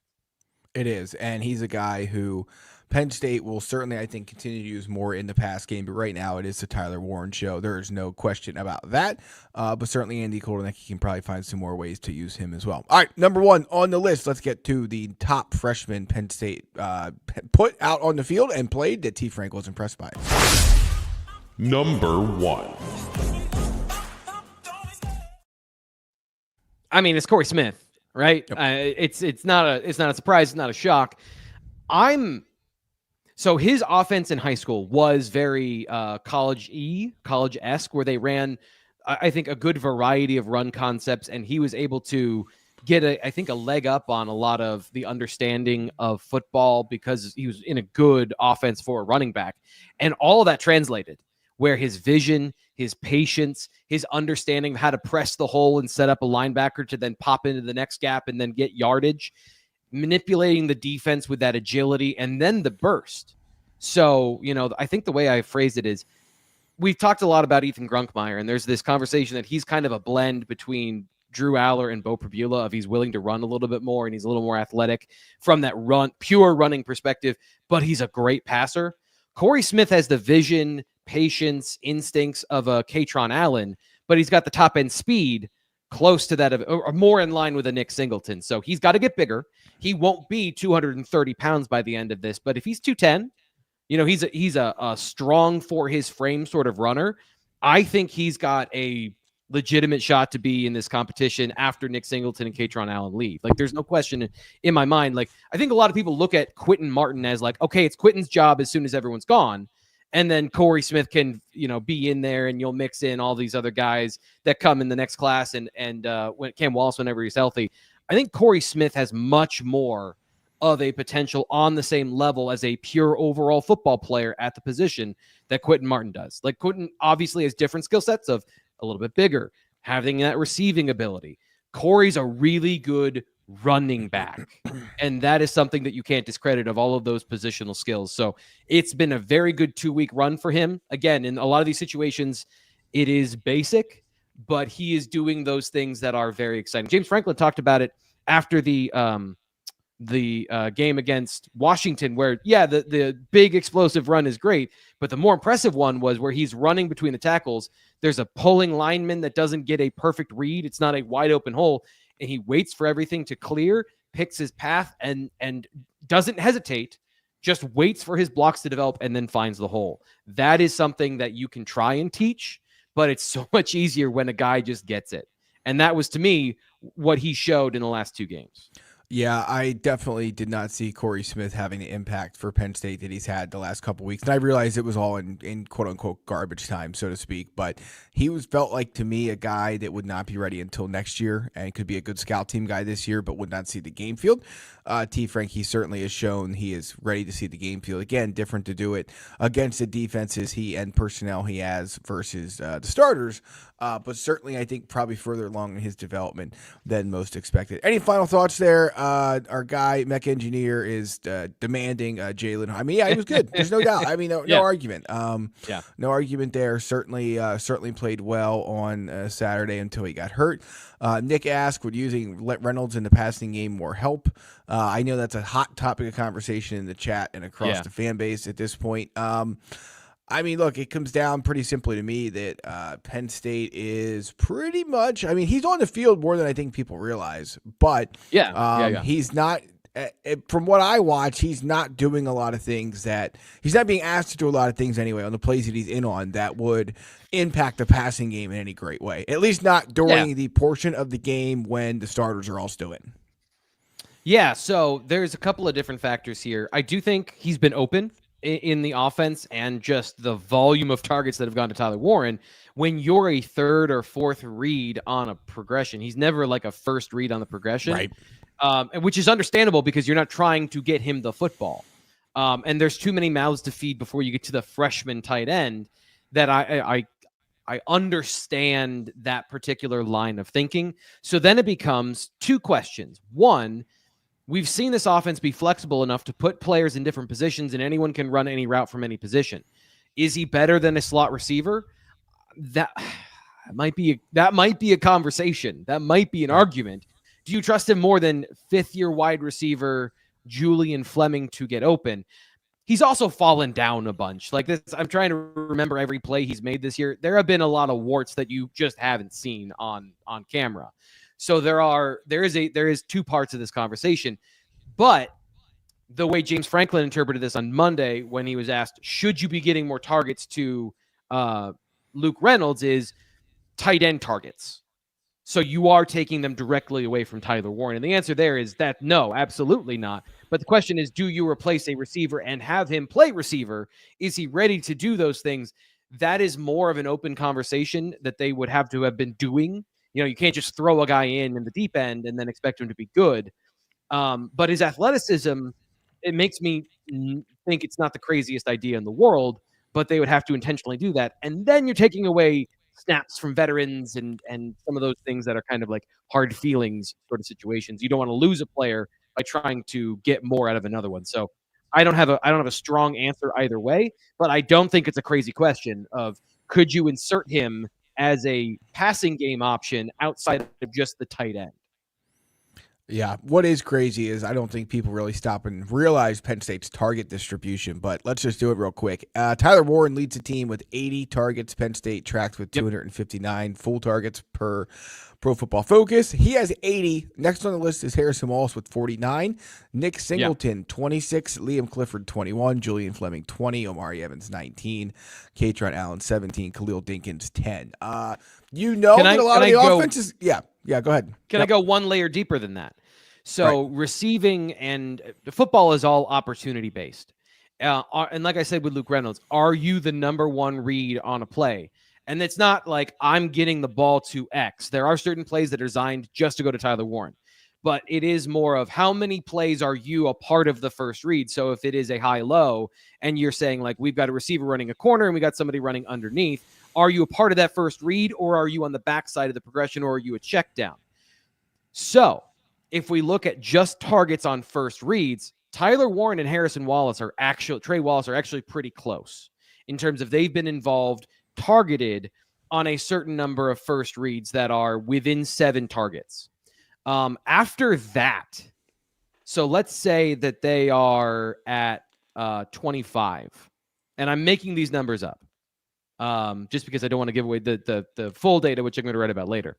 A: It is. And he's a guy who Penn State will certainly, I think, continue to use more in the pass game. But right now it is the Tyler Warren show. There is no question about that. But certainly Andy Koldenek, he can probably find some more ways to use him as well. All right, number 1 on the list. Let's get to the top freshman Penn State put out on the field and played that T. Frank was impressed by.
C: Number 1.
B: I mean, it's Corey Smith, right?
A: Yep.
B: It's not a surprise. It's not a shock. So his offense in high school was very college-esque, where they ran, I think, a good variety of run concepts, and he was able to get I think a leg up on a lot of the understanding of football because he was in a good offense for a running back. And all of that translated where his vision, his patience, his understanding of how to press the hole and set up a linebacker to then pop into the next gap and then get yardage, manipulating the defense with that agility and then the burst. So, I think the way I phrased it is we've talked a lot about Ethan Grunkmeyer, and there's this conversation that he's kind of a blend between Drew Aller and Bo Prabula of he's willing to run a little bit more and he's a little more athletic from that pure running perspective, but he's a great passer. Corey Smith has the vision, patience, instincts of a Katron Allen, but he's got the top end speed close to that or more in line with a Nick Singleton. So he's got to get bigger. He won't be 230 pounds by the end of this, but if he's 210, he's a strong for his frame sort of runner. I think he's got a legitimate shot to be in this competition after Nick Singleton and Katron Allen leave. Like, there's no question in my mind. Like, I think a lot of people look at Quentin Martin as like, okay, it's Quentin's job as soon as everyone's gone. And then Corey Smith can, be in there and you'll mix in all these other guys that come in the next class and when Cam Wallace, whenever he's healthy. I think Corey Smith has much more of a potential on the same level as a pure overall football player at the position that Quentin Martin does. Like, Quentin obviously has different skill sets of a little bit bigger, having that receiving ability. Corey's a really good running back, and that is something that you can't discredit of all of those positional skills. So it's been a very good 2-week run for him. Again, in a lot of these situations, it is basic, but he is doing those things that are very exciting. James Franklin talked about it after the game against Washington where, the big explosive run is great, but the more impressive one was where he's running between the tackles. There's a pulling lineman that doesn't get a perfect read. It's not a wide open hole, and he waits for everything to clear, picks his path, and doesn't hesitate, just waits for his blocks to develop and then finds the hole. That is something that you can try and teach, but it's so much easier when a guy just gets it. And that was, to me, what he showed in the last 2 games.
A: Yeah, I definitely did not see Corey Smith having the impact for Penn State that he's had the last couple weeks. And I realized it was all in quote-unquote garbage time, so to speak. But he felt like, to me, a guy that would not be ready until next year and could be a good scout team guy this year, but would not see the game field. T. Frank, he certainly has shown he is ready to see the game field. Again, different to do it against the defenses and personnel he has versus the starters. But certainly, I think probably further along in his development than most expected. Any final thoughts there? Our guy, Mech Engineer, is demanding Jalen. I mean, yeah, he was good. There's no doubt. I mean, no argument. No argument there. Certainly played well on Saturday until he got hurt. Nick asked, would using Reynolds in the passing game more help? I know that's a hot topic of conversation in the chat and across the fan base at this point. I mean, look, it comes down pretty simply to me that Penn State is pretty much, I mean, he's on the field more than I think people realize, but he's not, from what I watch, he's not doing a lot of things he's not being asked to do a lot of things anyway on the plays that he's in on that would impact the passing game in any great way, at least not during the portion of the game when the starters are all still in.
B: Yeah, so there's a couple of different factors here. I do think he's been open in the offense and just the volume of targets that have gone to Tyler Warren. When you're a third or fourth read on a progression, he's never like a first read on the progression,
A: right?
B: Which is understandable because you're not trying to get him the football. And there's too many mouths to feed before you get to the freshman tight end that I understand that particular line of thinking. So then it becomes 2 questions. One, we've seen this offense be flexible enough to put players in different positions, and anyone can run any route from any position. Is he better than a slot receiver? That might be a conversation. That might be an argument. Do you trust him more than 5th-year wide receiver Julian Fleming to get open? He's also fallen down a bunch. Like this, I'm trying to remember every play he's made this year. There have been a lot of warts that you just haven't seen on camera. So there is 2 parts of this conversation, but the way James Franklin interpreted this on Monday when he was asked, should you be getting more targets to Luke Reynolds, is tight end targets. So you are taking them directly away from Tyler Warren. And the answer there is that no, absolutely not. But the question is, do you replace a receiver and have him play receiver? Is he ready to do those things? That is more of an open conversation that they would have to have been doing You can't just throw a guy in the deep end and then expect him to be good. But his athleticism, it makes me think it's not the craziest idea in the world, but they would have to intentionally do that. And then you're taking away snaps from veterans and some of those things that are kind of like hard feelings sort of situations. You don't want to lose a player by trying to get more out of another one. So I don't have a strong answer either way, but I don't think it's a crazy question of could you insert him as a passing game option outside of just the tight end.
A: Yeah, what is crazy is I don't think people really stop and realize Penn State's target distribution, but let's just do it real quick. Tyler Warren leads the team with 80 targets. Penn State tracks with 259 full targets per Pro Football Focus. He has 80. Next on the list is Harrison Wallace with 49. Nick Singleton, 26. Liam Clifford, 21. Julian Fleming, 20. Omari Evans, 19. Katron Allen, 17. Khalil Dinkins, 10. That a lot of the offenses. Yeah, go ahead.
B: Can I go one layer deeper than that? So receiving and football is all opportunity based. And like I said with Luke Reynolds, are you the number one read on a play? And it's not like I'm getting the ball to X. There are certain plays that are designed just to go to Tyler Warren. But it is more of how many plays are you a part of the first read? So if it is a high-low and you're saying, like, we've got a receiver running a corner and we got somebody running underneath, are you a part of that first read or are you on the backside of the progression or are you a check down? So if we look at just targets on first reads, Tyler Warren and Trey Wallace are actually pretty close in terms of they've been involved, targeted on a certain number of first reads that are within 7 targets. After that, so let's say that they are at 25, and I'm making these numbers up just because I don't want to give away the full data, which I'm going to write about later.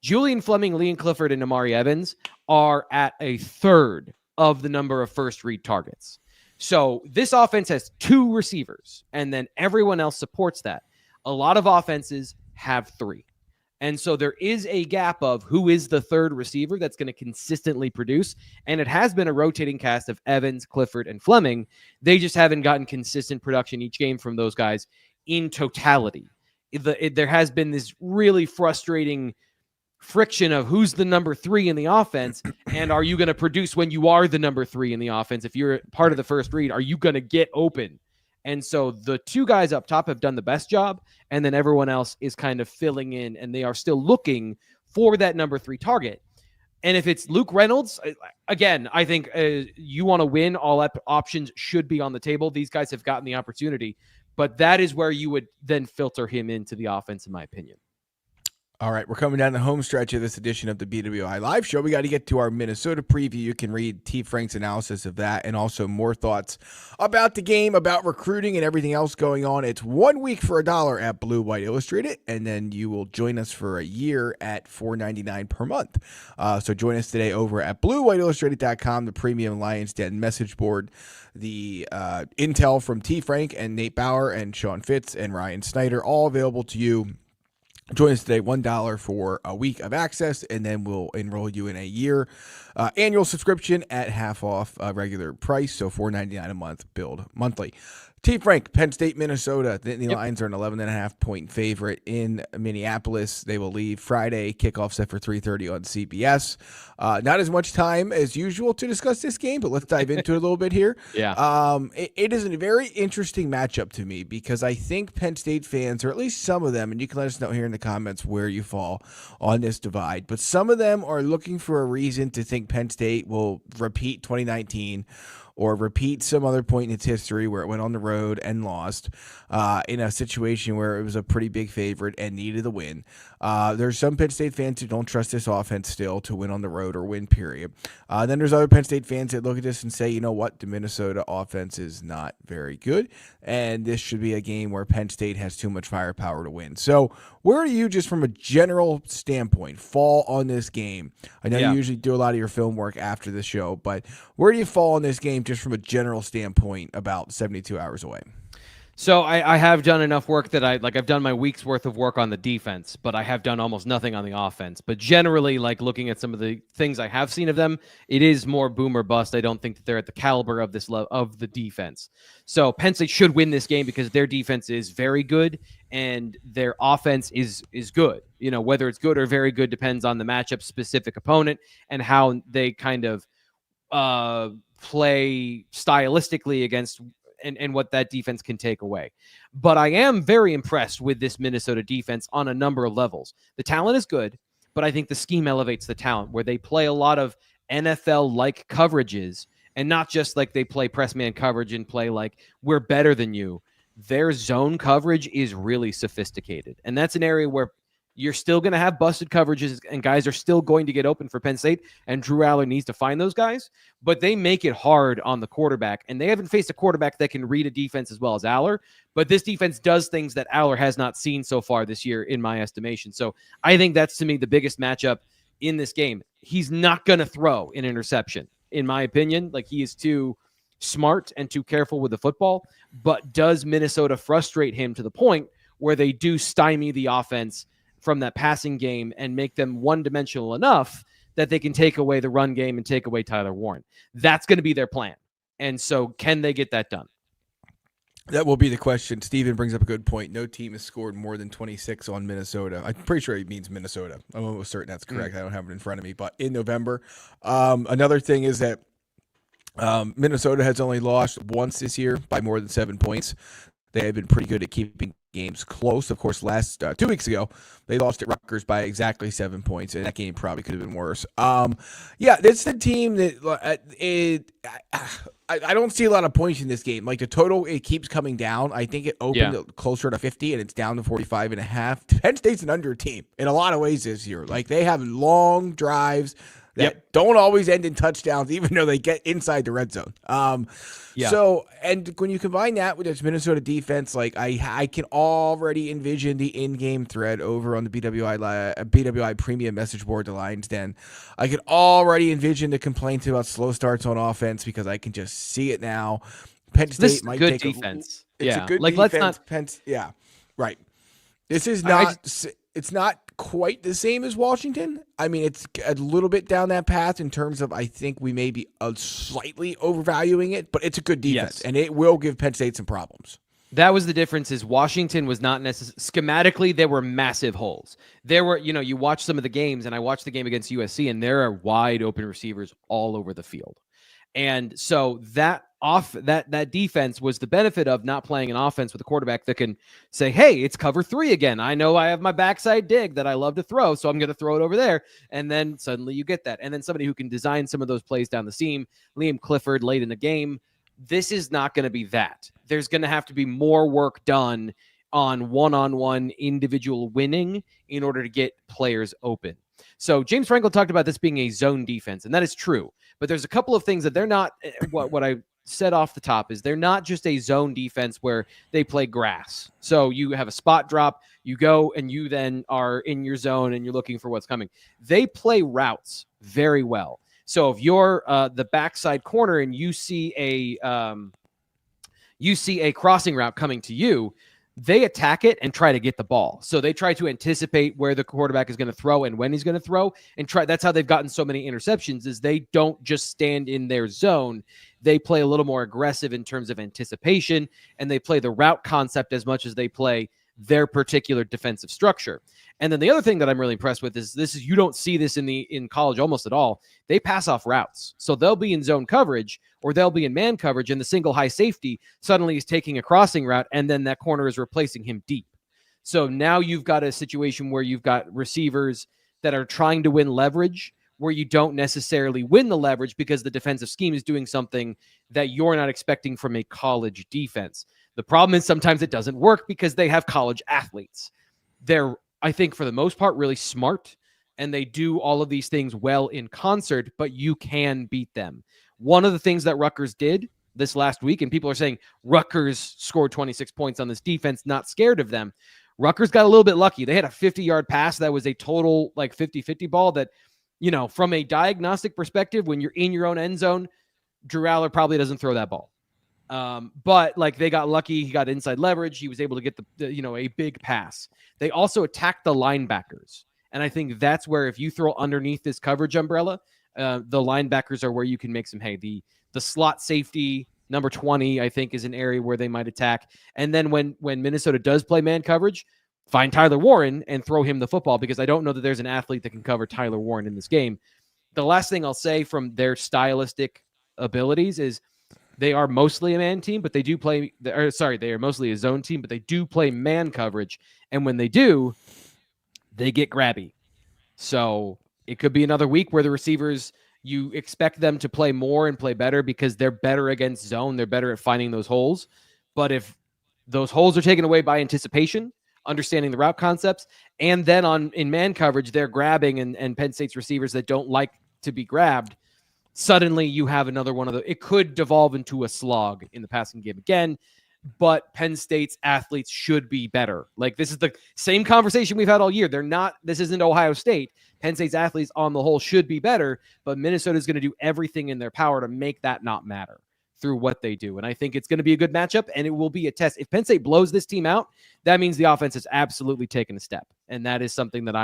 B: Julian Fleming, Liam Clifford, and Omari Evans are at a third of the number of first read targets. So this offense has 2 receivers, and then everyone else supports that. A lot of offenses have 3. And so there is a gap of who is the third receiver that's going to consistently produce. And it has been a rotating cast of Evans, Clifford, and Fleming. They just haven't gotten consistent production each game from those guys in totality. There has been this really frustrating friction of who's the number 3 in the offense. And are you going to produce when you are the number 3 in the offense? If you're part of the first read, are you going to get open? And so the 2 guys up top have done the best job, and then everyone else is kind of filling in, and they are still looking for that number 3 target. And if it's Luke Reynolds, again, I think you want to win, all options should be on the table. These guys have gotten the opportunity, but that is where you would then filter him into the offense, in my opinion.
A: All right, we're coming down the home stretch of this edition of the BWI Live Show. We got to get to our Minnesota preview. You can read T. Frank's analysis of that and also more thoughts about the game, about recruiting, and everything else going on. It's 1 week for $1 at Blue White Illustrated, and then you will join us for a year at $4.99 per month. So join us today over at BlueWhiteIllustrated.com, the premium Lions Den message board. The intel from T. Frank and Nate Bauer and Sean Fitz and Ryan Snyder, all available to you. Join us today, $1 for a week of access, and then we'll enroll you in a year annual subscription at half off regular price, so $4.99 a month, billed monthly. T. Frank, Penn State, Minnesota. The Lions are an 11.5-point favorite in Minneapolis. They will leave Friday. Kickoff set for 3:30 on CBS. Not as much time as usual to discuss this game, but let's dive into it a little bit here.
B: Yeah.
A: It is a very interesting matchup to me because I think Penn State fans, or at least some of them, and you can let us know here in the comments where you fall on this divide, but some of them are looking for a reason to think Penn State will repeat 2019 or repeat some other point in its history where it went on the road and lost in a situation where it was a pretty big favorite and needed the win. There's some Penn State fans who don't trust this offense still to win on the road or win, period. Then there's other Penn State fans that look at this and say, you know what, the Minnesota offense is not very good, and this should be a game where Penn State has too much firepower to win. So where do you, just from a general standpoint, fall on this game? I know you usually do a lot of your film work after the show, but where do you fall on this game just from a general standpoint about 72 hours away?
B: So I have done enough work that I've done my week's worth of work on the defense, but I have done almost nothing on the offense. But generally, like looking at some of the things I have seen of them, it is more boom or bust. I don't think that they're at the caliber of of the defense. So Penn State should win this game because their defense is very good and their offense is good. You know, whether it's good or very good depends on the matchup specific opponent and how they kind of play stylistically against and what that defense can take away. But I am very impressed with this Minnesota defense on a number of levels. The talent is good, but I think the scheme elevates the talent where they play a lot of NFL-like coverages and not just like they play press man coverage and play like we're better than you. Their zone coverage is really sophisticated. And that's an area where you're still going to have busted coverages and guys are still going to get open for Penn State, and Drew Aller needs to find those guys, but they make it hard on the quarterback, and they haven't faced a quarterback that can read a defense as well as Aller, but this defense does things that Aller has not seen so far this year, in my estimation. So I think that's, to me, the biggest matchup in this game. He's not going to throw an interception, in my opinion. Like, he is too smart and too careful with the football, but does Minnesota frustrate him to the point where they do stymie the offense from that passing game and make them one-dimensional enough that they can take away the run game and take away Tyler Warren? That's going to be their plan. And so can they get that done?
A: That will be the question. Steven brings up a good point. No team has scored more than 26 on Minnesota. I'm pretty sure he means Minnesota. I'm almost certain that's correct. I don't have it in front of me. But in November, another thing is that Minnesota has only lost once this year by more than 7 points. They have been pretty good at keeping games close. Of course, last 2 weeks ago, they lost at Rutgers by exactly 7 points, and that game probably could have been worse. Yeah, it's the team that I don't see a lot of points in this game. Like, the total, it keeps coming down. I think it opened closer to 50, and it's down to 45.5. Penn State's an under team in a lot of ways this year. Like, they have long drives that don't always end in touchdowns, even though they get inside the red zone. So, and when you combine that with this Minnesota defense, like I can already envision the in-game thread over on the BWI premium message board, the Lions Den. I can already envision the complaints about slow starts on offense because I can just see it now. Penn State might take
B: defense.
A: It's a good
B: like,
A: defense.
B: Let's not.
A: Right. This is not. It's not quite the same as Washington. I mean, it's a little bit down that path in terms of I think we may be slightly overvaluing it, but it's a good defense, and it will give Penn State some problems.
B: That was the difference. Is Washington was not necessarily schematically, there were massive holes. There were, you watch some of the games, and I watched the game against USC, and there are wide open receivers all over the field. And so that defense was the benefit of not playing an offense with a quarterback that can say, hey, it's cover 3 again. I know I have my backside dig that I love to throw, so I'm going to throw it over there. And then suddenly you get that. And then somebody who can design some of those plays down the seam, Liam Clifford late in the game. This is not going to be that. There's going to have to be more work done on one-on-one individual winning in order to get players open. So James Frankel talked about this being a zone defense, and that is true. But there's a couple of things that they're not, what I said off the top is they're not just a zone defense where they play grass. So you have a spot drop, you go, and you then are in your zone and you're looking for what's coming. They play routes very well. So if you're the backside corner and you see a crossing route coming to you, they attack it and try to get the ball. So they try to anticipate where the quarterback is going to throw and when he's going to throw and try. That's how they've gotten so many interceptions is they don't just stand in their zone. They play a little more aggressive in terms of anticipation, and they play the route concept as much as they play their particular defensive structure. And then the other thing that I'm really impressed with is you don't see this in college almost at all. They pass off routes. So they'll be in zone coverage or they'll be in man coverage, and the single high safety suddenly is taking a crossing route, and then that corner is replacing him deep. So now you've got a situation where you've got receivers that are trying to win leverage where you don't necessarily win the leverage because the defensive scheme is doing something that you're not expecting from a college defense. The problem is sometimes it doesn't work because they have college athletes. They're, I think, for the most part, really smart, and they do all of these things well in concert, but you can beat them. One of the things that Rutgers did this last week, and people are saying Rutgers scored 26 points on this defense, not scared of them. Rutgers got a little bit lucky. They had a 50-yard pass that was a total like 50-50 ball that, from a diagnostic perspective, when you're in your own end zone, Drew Aller probably doesn't throw that ball. But like they got lucky. He got inside leverage. He was able to get a big pass. They also attacked the linebackers. And I think that's where if you throw underneath this coverage umbrella, the linebackers are where you can make some hay. The slot safety, number 20, I think, is an area where they might attack. And then when Minnesota does play man coverage, find Tyler Warren and throw him the football, because I don't know that there's an athlete that can cover Tyler Warren in this game. The last thing I'll say from their stylistic abilities is they are mostly a man team, but they do play – they are mostly a zone team, but they do play man coverage. And when they do, they get grabby. So it could be another week where the receivers – you expect them to play more and play better because they're better against zone. They're better at finding those holes. But if those holes are taken away by anticipation, understanding the route concepts, and then in man coverage, they're grabbing and Penn State's receivers that don't like to be grabbed, suddenly you have another one of the – it could devolve into a slog in the passing game again. But Penn State's athletes should be better. Like, this is the same conversation we've had all year. They're not – this isn't Ohio State. Penn State's athletes on the whole should be better, but Minnesota is going to do everything in their power to make that not matter through what they do. And I think it's going to be a good matchup, and it will be a test. If Penn State blows this team out, that means the offense has absolutely taken a step. And that is something that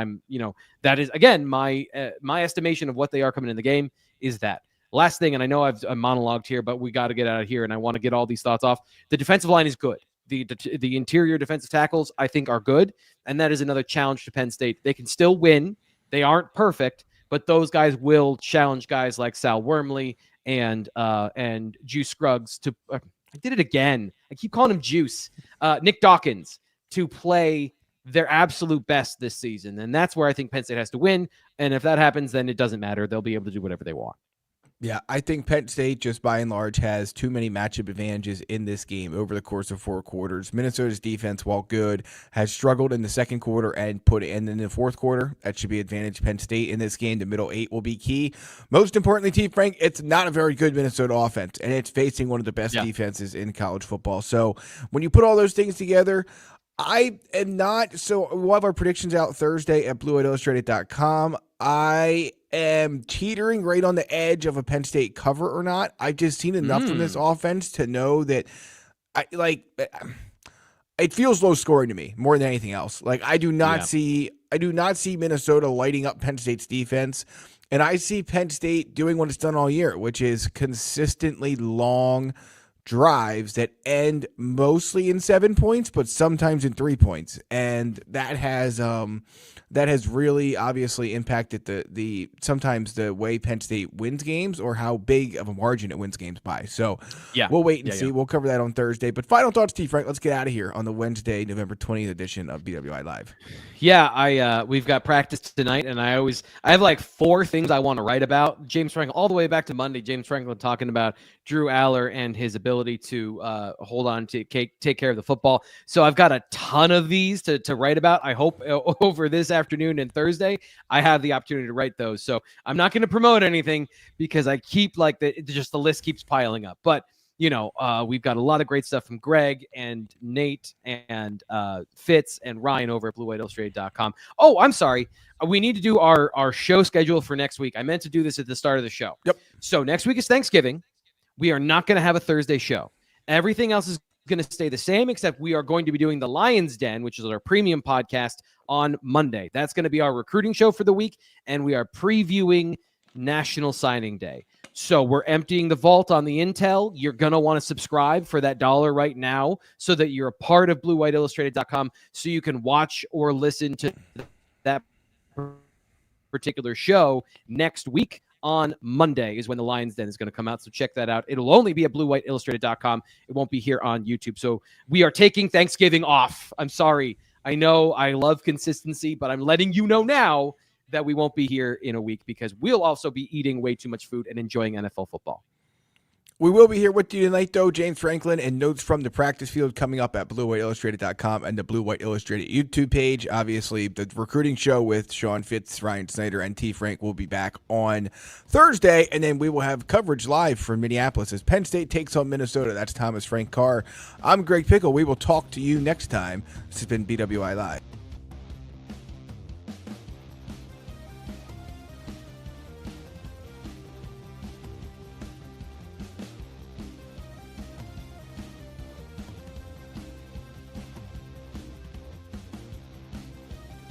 B: that is, again, my estimation of what they are coming in the game is that. Last thing, and I know I've monologued here, but we got to get out of here, and I want to get all these thoughts off. The defensive line is good. The interior defensive tackles, I think, are good, and that is another challenge to Penn State. They can still win. They aren't perfect, but those guys will challenge guys like Sal Wormley and Juice Scruggs to I did it again. I keep calling him Juice. Nick Dawkins to play their absolute best this season. And that's where I think Penn State has to win. And if that happens, then it doesn't matter. They'll be able to do whatever they want.
A: Yeah, I think Penn State, just by and large, has too many matchup advantages in this game over the course of 4 quarters. Minnesota's defense, while good, has struggled in the second quarter and put it in the fourth quarter. That should be advantage Penn State in this game. The middle 8 will be key. Most importantly, T. Frank, it's not a very good Minnesota offense, and it's facing one of the best defenses in college football. So when you put all those things together, I am not – so we'll have our predictions out Thursday at BlueWhiteIllustrated.com. I am teetering right on the edge of a Penn State cover or not. I've just seen enough from this offense to know that it feels low scoring to me more than anything else. Like, I do not see Minnesota lighting up Penn State's defense, and I see Penn State doing what it's done all year, which is consistently long drives that end mostly in 7 points, but sometimes in 3 points. And that has really obviously impacted the sometimes the way Penn State wins games or how big of a margin it wins games by. So we'll wait and see. We'll cover that on Thursday. But final thoughts, T. Frank. Let's get out of here on the Wednesday, November 20th edition of BWI Live.
B: Yeah, we've got practice tonight, and I have like 4 things I want to write about. James Franklin, all the way back to Monday, James Franklin talking about Drew Aller and his ability to hold on to take care of the football. So I've got a ton of these to write about. I hope over this afternoon and Thursday, I have the opportunity to write those. So I'm not going to promote anything because I keep the list keeps piling up. But we've got a lot of great stuff from Greg and Nate and Fitz and Ryan over at BlueWhiteIllustrated.com. Oh, I'm sorry. We need to do our show schedule for next week. I meant to do this at the start of the show. Yep. So next week is Thanksgiving. We are not going to have a Thursday show. Everything else is going to stay the same, except we are going to be doing the Lion's Den, which is our premium podcast, on Monday. That's going to be our recruiting show for the week, and we are previewing National Signing Day. So we're emptying the vault on the intel. You're going to want to subscribe for that $1 right now so that you're a part of BlueWhiteIllustrated.com so you can watch or listen to that particular show next week. On Monday is when the Lions Den is going to come out. So check that out. It'll only be at BlueWhiteIllustrated.com. It won't be here on YouTube. So we are taking Thanksgiving off. I'm sorry. I know I love consistency, but I'm letting you know now that we won't be here in a week because we'll also be eating way too much food and enjoying NFL football.
A: We will be here with you tonight, though. James Franklin and notes from the practice field coming up at BlueWhiteIllustrated.com and the Blue White Illustrated YouTube page. Obviously, the recruiting show with Sean Fitz, Ryan Snyder, and T. Frank will be back on Thursday, and then we will have coverage live from Minneapolis as Penn State takes on Minnesota. That's Thomas Frank Carr. I'm Greg Pickle. We will talk to you next time. This has been BWI Live.